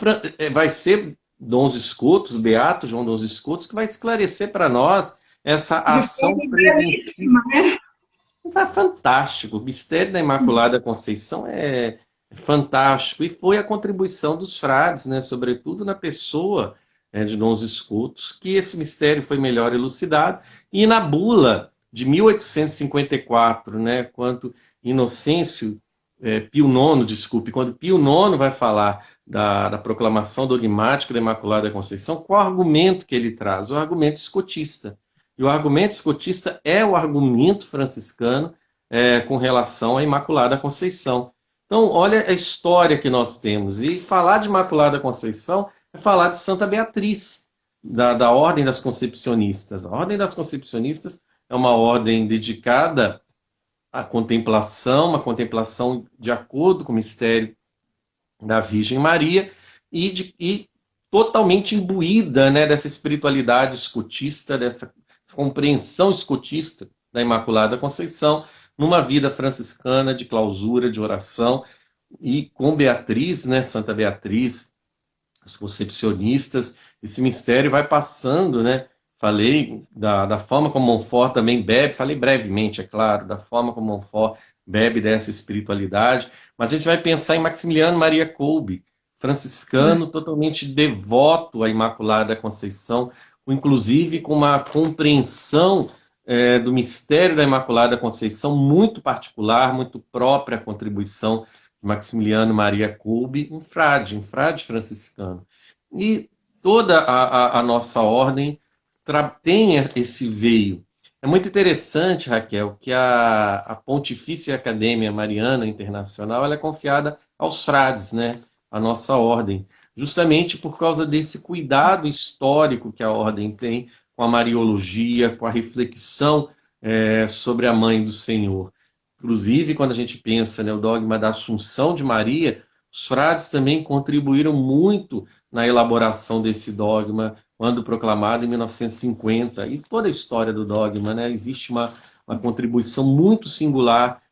vai ser Dom Scotus, Beato João Dom Scotus, que vai esclarecer para nós essa ação preventiva. É fantástico, o mistério da Imaculada Conceição é fantástico, e foi a contribuição dos frades, né, sobretudo na pessoa de Dom Scotus, que esse mistério foi melhor elucidado, e na bula de 1854, né, quando Pio IX, desculpe, quando Pio IX vai falar da proclamação dogmática da Imaculada Conceição, qual o argumento que ele traz? O argumento escotista. E o argumento escotista é o argumento franciscano com relação à Imaculada Conceição. Então, olha a história que nós temos. E falar de Imaculada Conceição é falar de Santa Beatriz, da Ordem das Concepcionistas. A Ordem das Concepcionistas é uma ordem dedicada à contemplação, uma contemplação de acordo com o mistério da Virgem Maria e totalmente imbuída, né, dessa espiritualidade escotista, dessa compreensão escotista da Imaculada Conceição, numa vida franciscana de clausura, de oração, e com Beatriz, né, Santa Beatriz, os concepcionistas, esse mistério vai passando, né? Falei da forma como Montfort também bebe, falei brevemente, é claro, da forma como Montfort bebe dessa espiritualidade, mas a gente vai pensar em Maximiliano Maria Kolbe, franciscano, totalmente devoto à Imaculada Conceição, inclusive com uma compreensão do mistério da Imaculada Conceição muito particular, muito própria à contribuição de Maximiliano Maria Kolbe, um frade franciscano. E toda a nossa ordem tem esse veio. É muito interessante, Raquel, que a Pontifícia Academia Mariana Internacional ela é confiada aos frades, né? A nossa ordem, justamente por causa desse cuidado histórico que a ordem tem com a Mariologia, com a reflexão sobre a Mãe do Senhor. Inclusive, quando a gente pensa no dogma da Assunção de Maria, os frades também contribuíram muito na elaboração desse dogma, quando proclamado em 1950, e toda a história do dogma, né? Existe uma contribuição muito singular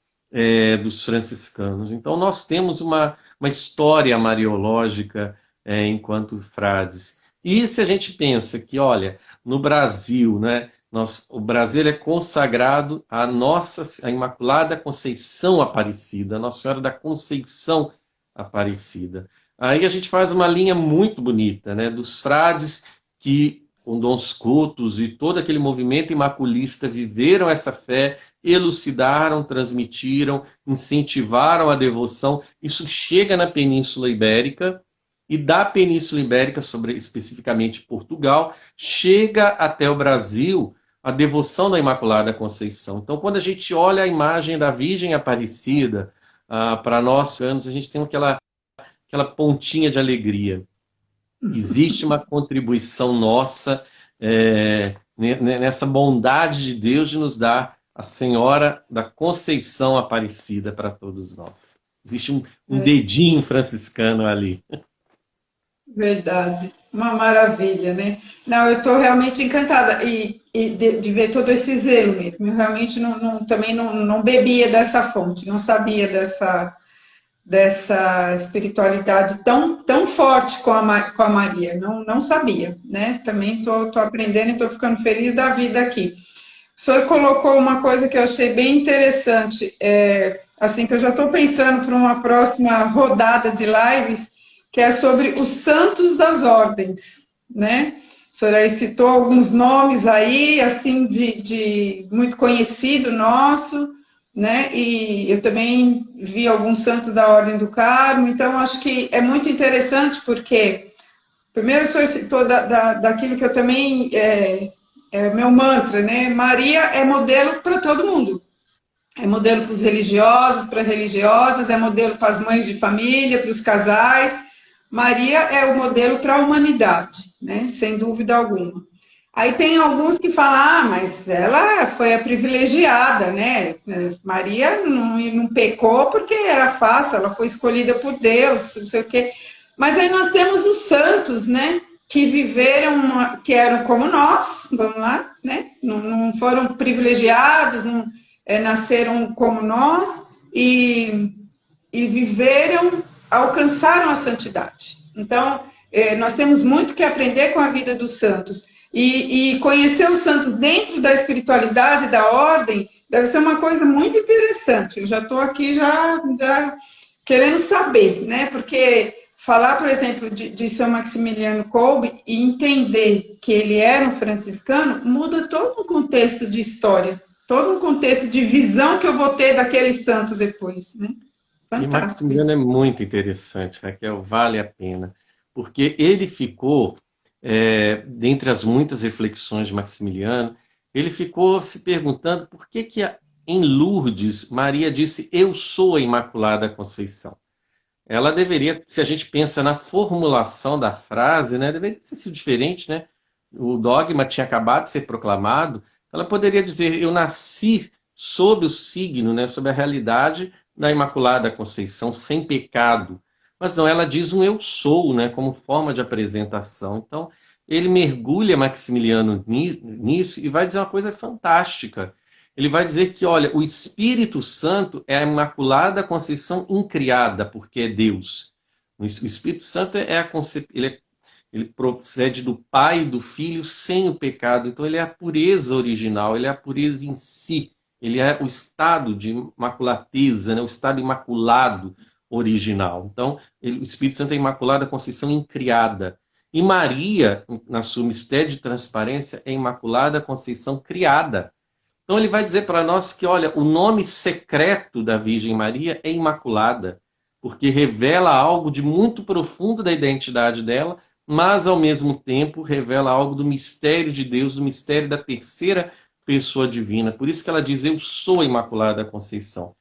dos franciscanos. Então, nós temos uma história mariológica enquanto frades. E se a gente pensa que, olha, no Brasil, né, o Brasil é consagrado à Imaculada Conceição Aparecida, Nossa Senhora da Conceição Aparecida. Aí a gente faz uma linha muito bonita, né, dos frades que, com Dom Scotus e todo aquele movimento imaculista, viveram essa fé, elucidaram, transmitiram, incentivaram a devoção. Isso chega na Península Ibérica, e da Península Ibérica, sobre especificamente Portugal, chega até o Brasil a devoção da Imaculada Conceição. Então, quando a gente olha a imagem da Virgem Aparecida, para nós, a gente tem aquela pontinha de alegria. Existe uma contribuição nossa nessa bondade de Deus de nos dar a Senhora da Conceição Aparecida para todos nós. Existe um dedinho franciscano ali. Verdade, uma maravilha, né? Não, eu estou realmente encantada de ver todo esse zelo mesmo. Eu realmente também não bebia dessa fonte, não sabia dessa espiritualidade tão forte com a Maria, não sabia, né? Também estou aprendendo e estou ficando feliz da vida aqui. O senhor colocou uma coisa que eu achei bem interessante, assim que eu já estou pensando para uma próxima rodada de lives, que é sobre os santos das ordens, né? A senhora aí citou alguns nomes aí, assim, de muito conhecido nosso, né? E eu também vi alguns santos da Ordem do Carmo, então acho que é muito interessante, porque, primeiro o senhor citou daquilo que eu também, meu mantra, né? Maria é modelo para todo mundo. É modelo para os religiosos, para religiosas, é modelo para as mães de família, para os casais. Maria é o modelo para a humanidade, né? Sem dúvida alguma. Aí tem alguns que falam, mas ela foi a privilegiada, né? Maria não pecou porque era fácil, ela foi escolhida por Deus, não sei o quê. Mas aí nós temos os santos, né? Que viveram, que eram como nós, vamos lá, né? Não foram privilegiados, nasceram como nós e viveram, alcançaram a santidade. Então, nós temos muito que aprender com a vida dos santos. E conhecer os santos dentro da espiritualidade da ordem deve ser uma coisa muito interessante. Eu já estou aqui já querendo saber, né? Porque falar, por exemplo, de São Maximiliano Kolbe e entender que ele era um franciscano muda todo um contexto de história, todo um contexto de visão que eu vou ter daquele santo depois, né? E Fantástico Maximiano isso. é muito interessante, Raquel, vale a pena, porque ele ficou, dentre as muitas reflexões de Maximiliano, ele ficou se perguntando por que em Lourdes Maria disse, eu sou a Imaculada Conceição. Ela deveria, se a gente pensa na formulação da frase, né, deveria ter sido diferente, né? O dogma tinha acabado de ser proclamado, ela poderia dizer, eu nasci sob o signo, né, sob a realidade da Imaculada Conceição, sem pecado. Mas não, ela diz um eu sou, né, como forma de apresentação. Então, ele mergulha Maximiliano nisso e vai dizer uma coisa fantástica. Ele vai dizer que, olha, o Espírito Santo é a Imaculada Conceição incriada, porque é Deus. O Espírito Santo ele procede do Pai e do Filho sem o pecado. Então, ele é a pureza original, ele é a pureza em si. Ele é o estado de imaculateza, né? O estado imaculado original. Então, o Espírito Santo é a Imaculada Conceição incriada. E Maria, na sua mistério de transparência, é a Imaculada Conceição criada. Então ele vai dizer para nós que, olha, o nome secreto da Virgem Maria é Imaculada, porque revela algo de muito profundo da identidade dela, mas ao mesmo tempo revela algo do mistério de Deus, do mistério da terceira pessoa divina. Por isso que ela diz, eu sou a Imaculada Conceição.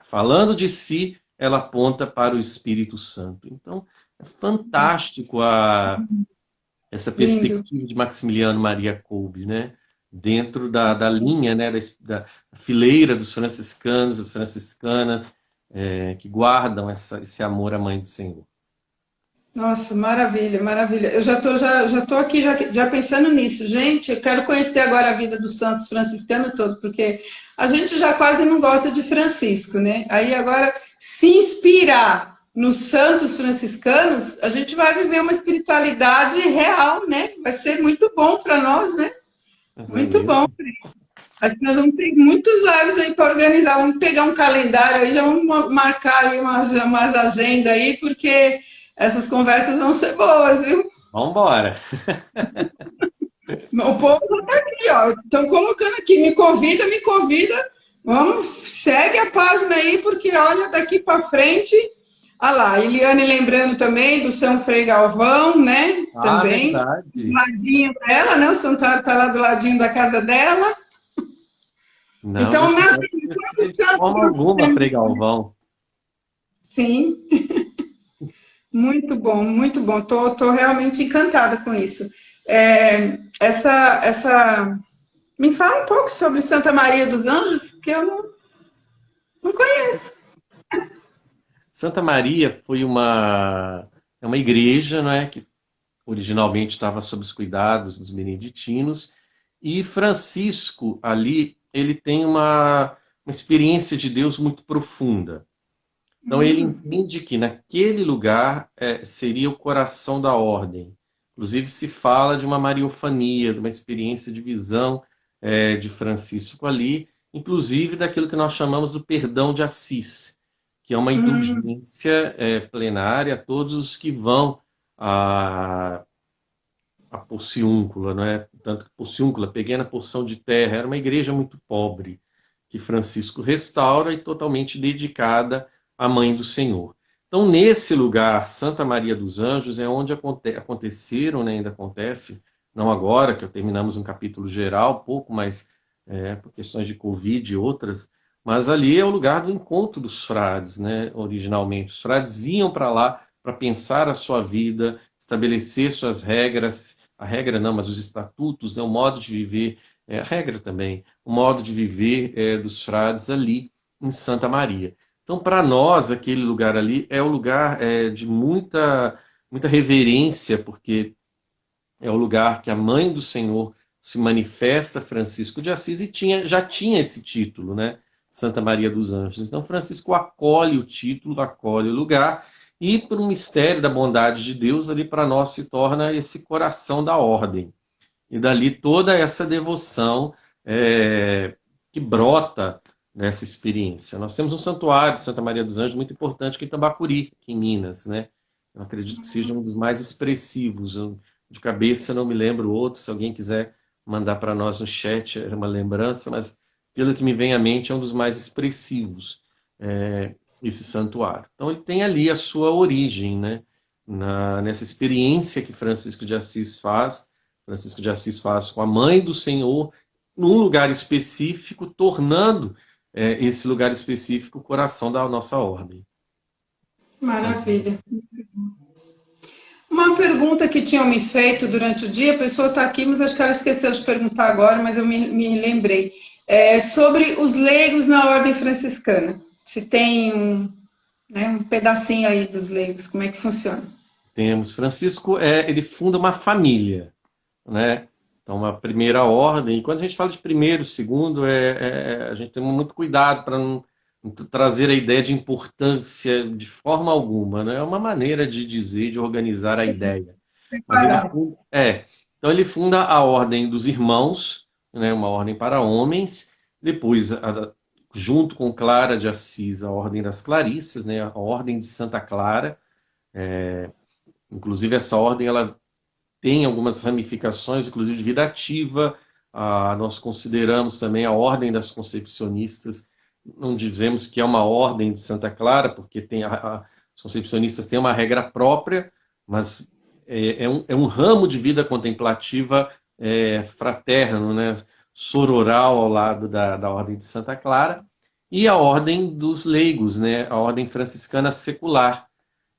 Falando de si, ela aponta para o Espírito Santo. Então, é fantástico essa Lindo. perspectiva de Maximiliano Maria Kolbe, né? Dentro da linha, né? Da fileira dos franciscanos, das franciscanas, que guardam esse amor à Mãe do Senhor. Nossa, maravilha, maravilha. Eu já tô aqui já pensando nisso. Gente, eu quero conhecer agora a vida dos santos franciscanos todo, porque a gente já quase não gosta de Francisco, né? Aí agora, se inspirar nos santos franciscanos, a gente vai viver uma espiritualidade real, né? Vai ser muito bom para nós, né? Mas é Muito bom. mesmo. Acho que nós vamos ter muitos lives aí para organizar. Vamos pegar um calendário aí, já vamos marcar aí umas agendas aí, porque essas conversas vão ser boas, viu? Vamos embora. O povo já está aqui, ó. Estão colocando aqui, me convida, me convida. Vamos, segue a página aí, porque olha, daqui para frente. Olha lá, Eliane lembrando também do São Frei Galvão, né? Ah, Também. Do verdade. ladinho dela, né? O santuário está lá do ladinho da casa dela. Não, Então, deixa eu meus esquecer filhos, de forma alguma, Frei Galvão. sim, muito bom, muito bom. Tô realmente encantada com isso. Essa. Me fala um pouco sobre Santa Maria dos Anjos, que eu não conheço. Santa Maria foi é uma igreja, né, que originalmente estava sob os cuidados dos beneditinos, e Francisco ali, ele tem uma experiência de Deus muito profunda. Então ele entende que naquele lugar seria o coração da ordem. Inclusive se fala de uma mariofania, de uma experiência de visão de Francisco ali, inclusive daquilo que nós chamamos do perdão de Assis, que é uma indulgência plenária a todos os que vão a Porciúncula, não é? Tanto que Porciúncula, pequena porção de terra, era uma igreja muito pobre, que Francisco restaura e totalmente dedicada à Mãe do Senhor. Então, nesse lugar, Santa Maria dos Anjos, é onde aconteceram, né, ainda acontece, não agora, que terminamos um capítulo geral, pouco, mas por questões de Covid e outras, mas ali é o lugar do encontro dos frades, né, originalmente. Os frades iam para lá para pensar a sua vida, estabelecer suas regras, a regra não, mas os estatutos, né, o modo de viver, a regra também, o modo de viver dos frades ali em Santa Maria. Então, para nós, aquele lugar ali é o lugar de muita reverência, porque é o lugar que a Mãe do Senhor se manifesta, Francisco de Assis, e já tinha esse título, né? Santa Maria dos Anjos. Então, Francisco acolhe o título, acolhe o lugar, e por um mistério da bondade de Deus, ali para nós se torna esse coração da ordem. E dali toda essa devoção que brota nessa experiência. Nós temos um santuário de Santa Maria dos Anjos muito importante aqui em Tambacuri, aqui em Minas, né? Eu acredito que seja um dos mais expressivos. De cabeça não me lembro outro, se alguém quiser mandar para nós no chat, é uma lembrança, mas pelo que me vem à mente é um dos mais expressivos, esse santuário. Então ele tem ali a sua origem, né? Nessa experiência que Francisco de Assis faz com a Mãe do Senhor, num lugar específico, tornando esse lugar específico o coração da nossa ordem. Maravilha. Uma pergunta que tinham me feito durante o dia, a pessoa está aqui, mas acho que ela esqueceu de perguntar agora, mas eu me lembrei. Sobre os leigos na ordem franciscana. Se tem um pedacinho aí dos leigos, como é que funciona? Temos. Francisco, ele funda uma família, né? Então, uma primeira ordem. E quando a gente fala de primeiro, segundo, a gente tem muito cuidado para não trazer a ideia de importância de forma alguma, né? É uma maneira de dizer, de organizar a ideia. Mas então ele funda a ordem dos irmãos, né? Uma ordem para homens. Depois, junto com Clara de Assis, a ordem das Clarissas, né? A ordem de Santa Clara. Inclusive essa ordem ela tem algumas ramificações, inclusive de vida ativa. Nós consideramos também a ordem das concepcionistas. Não dizemos que é uma ordem de Santa Clara, porque os concepcionistas têm uma regra própria, mas é um ramo de vida contemplativa fraterno, né? sororal ao lado da Ordem de Santa Clara, e a Ordem dos Leigos, né, a Ordem Franciscana Secular,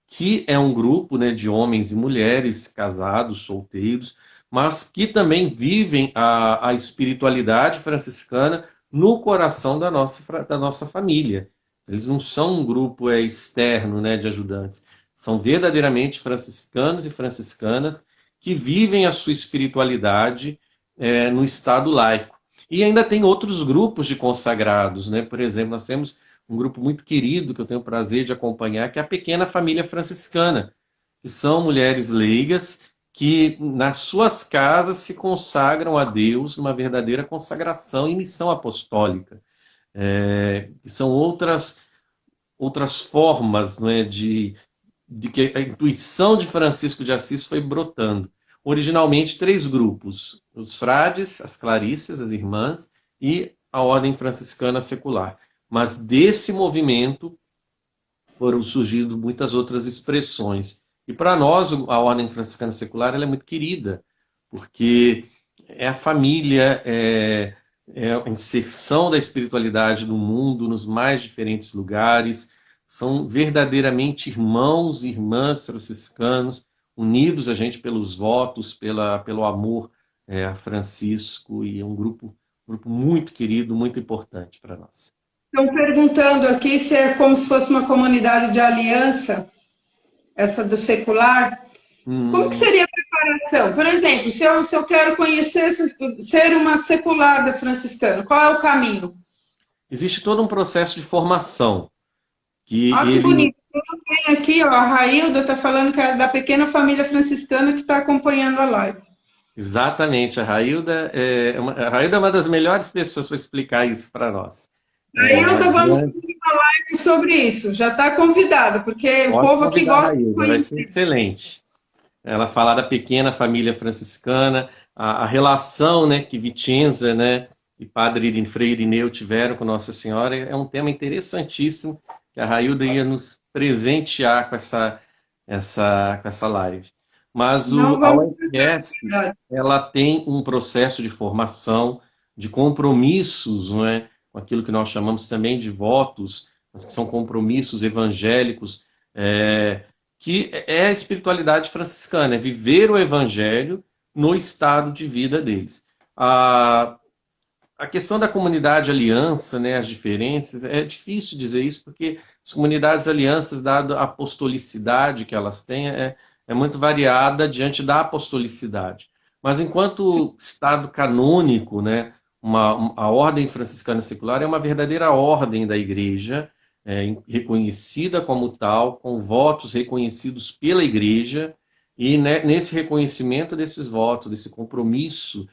que é um grupo, né, de homens e mulheres casados, solteiros, mas que também vivem a espiritualidade franciscana no coração da nossa família. Eles não são um grupo externo, né, de ajudantes. São verdadeiramente franciscanos e franciscanas que vivem a sua espiritualidade no estado laico. E ainda tem outros grupos de consagrados, né? Por exemplo, nós temos um grupo muito querido que eu tenho o prazer de acompanhar, que é a Pequena Família Franciscana, que são mulheres leigas que nas suas casas se consagram a Deus numa verdadeira consagração e missão apostólica. Que são outras formas, né, de que a intuição de Francisco de Assis foi brotando. Originalmente, 3 grupos: os frades, as clarisses, as irmãs, e a Ordem Franciscana Secular. Mas desse movimento foram surgindo muitas outras expressões. E para nós, a Ordem Franciscana Secular ela é muito querida, porque é a família, é a inserção da espiritualidade no mundo, nos mais diferentes lugares. São verdadeiramente irmãos e irmãs franciscanos, unidos a gente pelos votos, pelo amor a Francisco, e é um grupo muito querido, muito importante para nós. Estão perguntando aqui se é como se fosse uma comunidade de aliança, essa do secular. Como que seria a preparação? Por exemplo, se eu quero conhecer, ser uma secular da franciscana, qual é o caminho? Existe todo um processo de formação. Que bonito. Eu tenho aqui, ó, a Railda está falando que é da Pequena Família Franciscana que está acompanhando a live. Exatamente, a Railda é uma das melhores pessoas para explicar isso para nós. Railda, vamos fazer uma live sobre isso. Já está convidada, porque o povo aqui gosta de conhecer. Vai ser excelente. Ela falar da Pequena Família Franciscana, a relação, né, que Vicenza, né, e Padre Frei Irineu tiveram com Nossa Senhora, é um tema interessantíssimo que a Railda ia nos presentear com essa live. Mas a UFS, ela tem um processo de formação, de compromissos, não é? Com aquilo que nós chamamos também de votos, mas que são compromissos evangélicos, que é a espiritualidade franciscana, é viver o evangelho no estado de vida deles. A questão da comunidade aliança, né, as diferenças, é difícil dizer isso, porque as comunidades alianças, dada a apostolicidade que elas têm, é muito variada diante da apostolicidade. Mas enquanto estado canônico, né, a Ordem Franciscana Secular é uma verdadeira ordem da Igreja, reconhecida como tal, com votos reconhecidos pela Igreja, e nesse reconhecimento desses votos, desse compromisso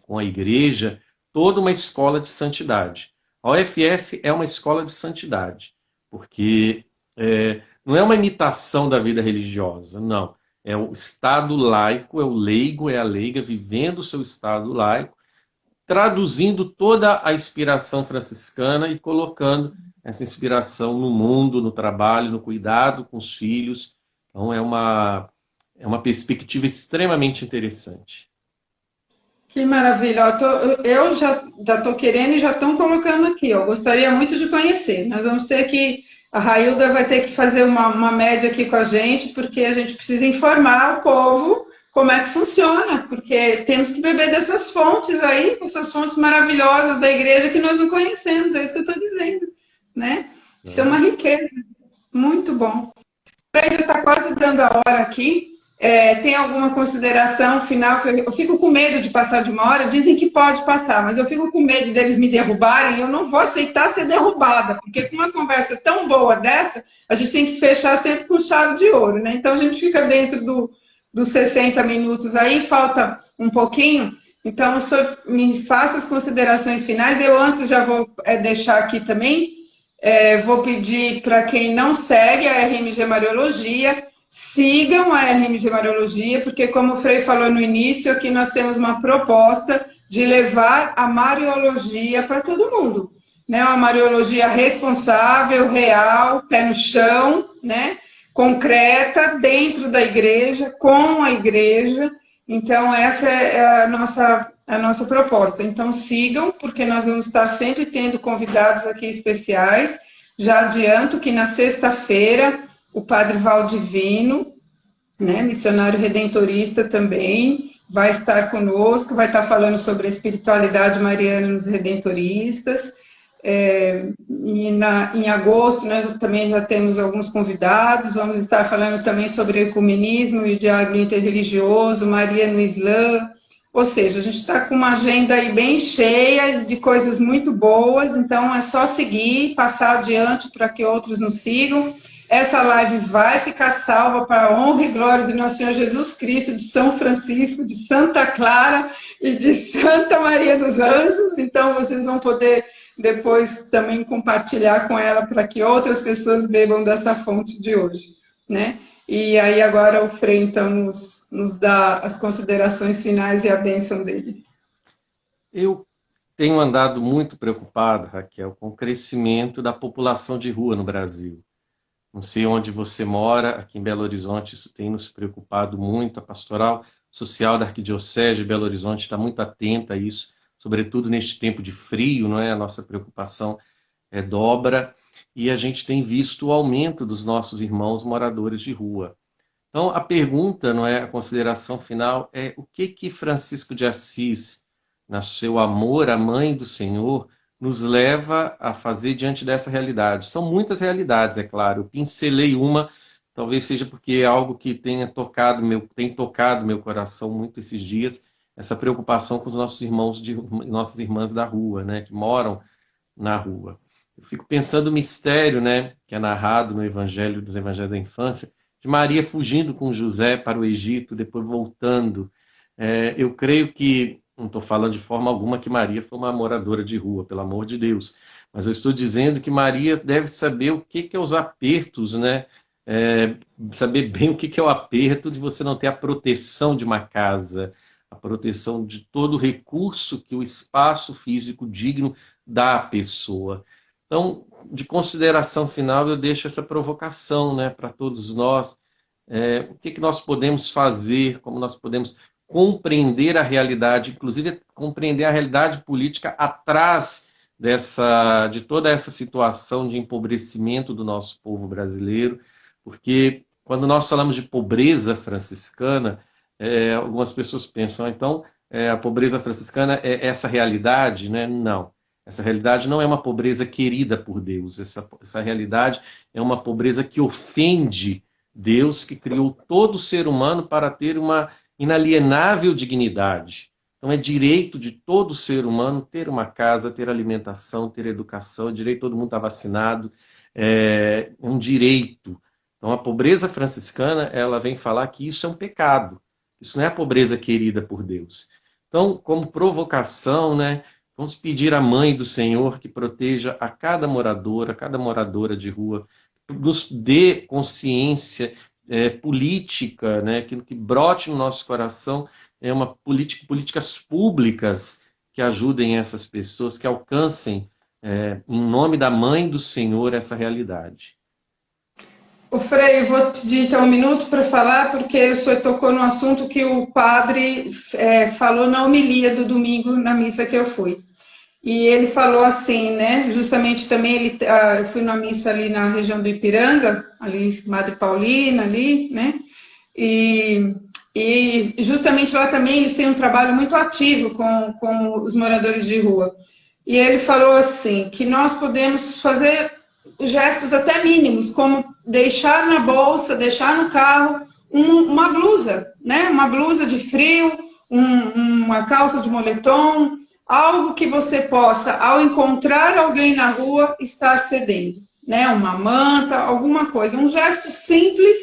com a Igreja, toda uma escola de santidade. A UFS é uma escola de santidade, porque não é uma imitação da vida religiosa, não. É o estado laico, é o leigo, é a leiga vivendo o seu estado laico, traduzindo toda a inspiração franciscana e colocando essa inspiração no mundo, no trabalho, no cuidado com os filhos. Então é uma perspectiva extremamente interessante. Que maravilha. Eu já estou querendo e já estão colocando aqui. Eu gostaria muito de conhecer. Nós vamos ter que... A Railda vai ter que fazer uma média aqui com a gente, porque a gente precisa informar o povo como é que funciona, porque temos que beber dessas fontes aí, essas fontes maravilhosas da igreja que nós não conhecemos. É isso que eu estou dizendo, né? Isso é uma riqueza. Muito bom. Já está quase dando a hora aqui. Tem alguma consideração final? Eu fico com medo de passar de uma hora. Dizem que pode passar, mas eu fico com medo deles me derrubarem e eu não vou aceitar ser derrubada, porque com uma conversa tão boa dessa, a gente tem que fechar sempre com chave de ouro, né? Então a gente fica dentro dos 60 minutos aí, falta um pouquinho. Então o senhor me faça as considerações finais. Eu antes já vou deixar aqui também, vou pedir para quem não segue a RMG Mariologia, sigam a RMG Mariologia, porque como o Frei falou no início, aqui nós temos uma proposta de levar a Mariologia para todo mundo, né? Uma Mariologia responsável, real, pé no chão, né? Concreta, dentro da igreja, com a igreja. Então essa é a nossa a nossa proposta. Então sigam, porque nós vamos estar sempre tendo convidados aqui especiais. Já adianto que na sexta-feira o Padre Valdivino, né, missionário redentorista também, vai estar conosco, vai estar falando sobre a espiritualidade mariana nos redentoristas. Em agosto nós também já temos alguns convidados, vamos estar falando também sobre o ecumenismo e o diálogo interreligioso, Maria no Islã, ou seja, a gente está com uma agenda aí bem cheia de coisas muito boas, então é só seguir, passar adiante para que outros nos sigam. Essa live vai ficar salva para a honra e glória do nosso Senhor Jesus Cristo, de São Francisco, de Santa Clara e de Santa Maria dos Anjos, então vocês vão poder depois também compartilhar com ela para que outras pessoas bebam dessa fonte de hoje, né? E aí agora o Frei, então, nos dá as considerações finais e a bênção dele. Eu tenho andado muito preocupado, Raquel, com o crescimento da população de rua no Brasil. Não sei onde você mora, aqui em Belo Horizonte isso tem nos preocupado muito. A Pastoral Social da Arquidiocese de Belo Horizonte está muito atenta a isso, sobretudo neste tempo de frio, não é? A nossa preocupação dobra, e a gente tem visto o aumento dos nossos irmãos moradores de rua. Então, a pergunta, não é, a consideração final é o que Francisco de Assis, no seu amor à Mãe do Senhor, nos leva a fazer diante dessa realidade. São muitas realidades, é claro. Eu pincelei uma, talvez seja porque é algo que tem tocado meu coração muito esses dias, essa preocupação com os nossos irmãos, nossas irmãs da rua, né, que moram na rua. Eu fico pensando o mistério, né, que é narrado no Evangelho dos Evangelhos da Infância, de Maria fugindo com José para o Egito, depois voltando. Eu creio que, não estou falando de forma alguma que Maria foi uma moradora de rua, pelo amor de Deus, mas eu estou dizendo que Maria deve saber o que é os apertos, né? Saber bem o que é o aperto de você não ter a proteção de uma casa, a proteção de todo o recurso que o espaço físico digno dá à pessoa. Então, de consideração final, eu deixo essa provocação, né, para todos nós. O que nós podemos fazer, como nós podemos compreender a realidade, inclusive compreender a realidade política atrás de toda essa situação de empobrecimento do nosso povo brasileiro, porque quando nós falamos de pobreza franciscana, algumas pessoas pensam, então, a pobreza franciscana é essa realidade, né? Não. Essa realidade não é uma pobreza querida por Deus. Essa realidade é uma pobreza que ofende Deus, que criou todo ser humano para ter uma inalienável dignidade. Então é direito de todo ser humano ter uma casa, ter alimentação, ter educação, é direito de todo mundo estar vacinado, é um direito. Então a pobreza franciscana, ela vem falar que isso é um pecado. Isso não é a pobreza querida por Deus. Então, como provocação, né, vamos pedir à Mãe do Senhor que proteja a cada moradora de rua, nos dê consciência política, né, que brote no nosso coração políticas públicas que ajudem essas pessoas, que alcancem, em nome da Mãe do Senhor, essa realidade. O Frei, eu vou pedir então um minuto para falar, porque o senhor tocou no assunto que o padre falou na homilia do domingo na missa que eu fui. E ele falou assim, né, justamente também, eu fui na missa ali na região do Ipiranga, ali, Madre Paulina, ali, né, e justamente lá também eles têm um trabalho muito ativo com os moradores de rua. E ele falou assim, que nós podemos fazer gestos até mínimos, como deixar na bolsa, deixar no carro uma blusa, né, uma blusa de frio, uma calça de moletom, algo que você possa, ao encontrar alguém na rua, estar cedendo, né? Uma manta, alguma coisa, um gesto simples,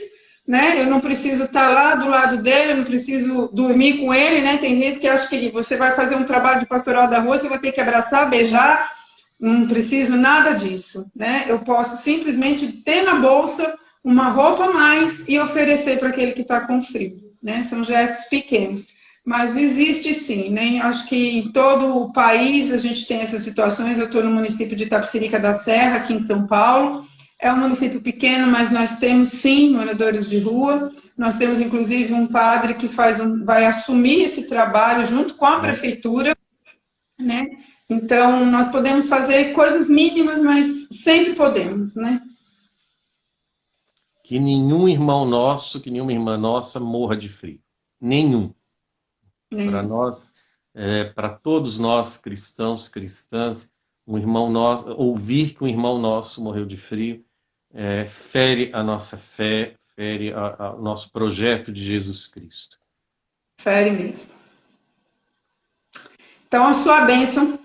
né? Eu não preciso estar lá do lado dele, eu não preciso dormir com ele, né? Tem gente que acha que você vai fazer um trabalho de pastoral da rua, você vai ter que abraçar, beijar, não preciso nada disso, né? Eu posso simplesmente ter na bolsa uma roupa a mais e oferecer para aquele que está com frio, né? São gestos pequenos. Mas existe sim, né? Acho que em todo o país a gente tem essas situações. Eu estou no município de Itapecerica da Serra, aqui em São Paulo. É um município pequeno, mas nós temos sim moradores de rua. Nós temos inclusive um padre que vai assumir esse trabalho junto com a prefeitura, né? Então nós podemos fazer coisas mínimas, mas sempre podemos, né? Que nenhum irmão nosso, que nenhuma irmã nossa morra de frio. Nenhum. Para nós, para todos nós cristãos, cristãs, um irmão nosso, ouvir que um irmão nosso morreu de frio, fere a nossa fé, fere o nosso projeto de Jesus Cristo. Fere mesmo. Então, a sua bênção.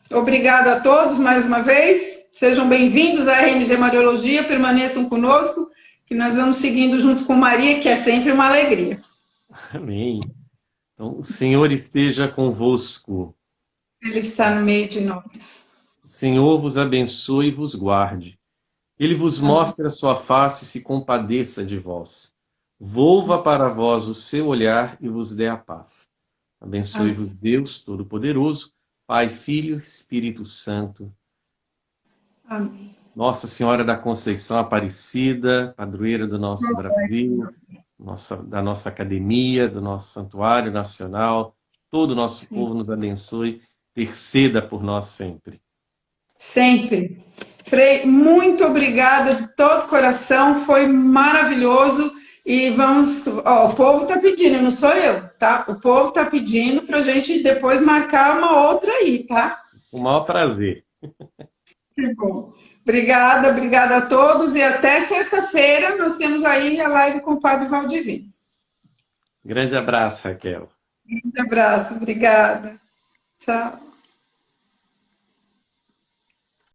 Obrigado a todos mais uma vez. Sejam bem-vindos à RMG Mariologia, permaneçam conosco, que nós vamos seguindo junto com Maria, que é sempre uma alegria. Amém. Então, o Senhor esteja convosco. Ele está no meio de nós. O Senhor vos abençoe e vos guarde. Ele vos mostre a sua face e se compadeça de vós. Volva para vós o seu olhar e vos dê a paz. Abençoe-vos Deus Todo-Poderoso, Pai, Filho, Espírito Santo. Amém. Nossa Senhora da Conceição Aparecida, padroeira do nosso Brasil, da nossa academia, do nosso santuário nacional, todo o nosso povo nos abençoe, interceda por nós sempre. Sempre. Frei, muito obrigada de todo coração, foi maravilhoso. E vamos, o povo está pedindo, não sou eu, tá? O povo está pedindo para a gente depois marcar uma outra aí, tá? O maior prazer. Que bom. Obrigada a todos e até sexta-feira nós temos aí a live com o Padre Valdivino. Grande abraço, Raquel. Grande abraço, obrigada. Tchau.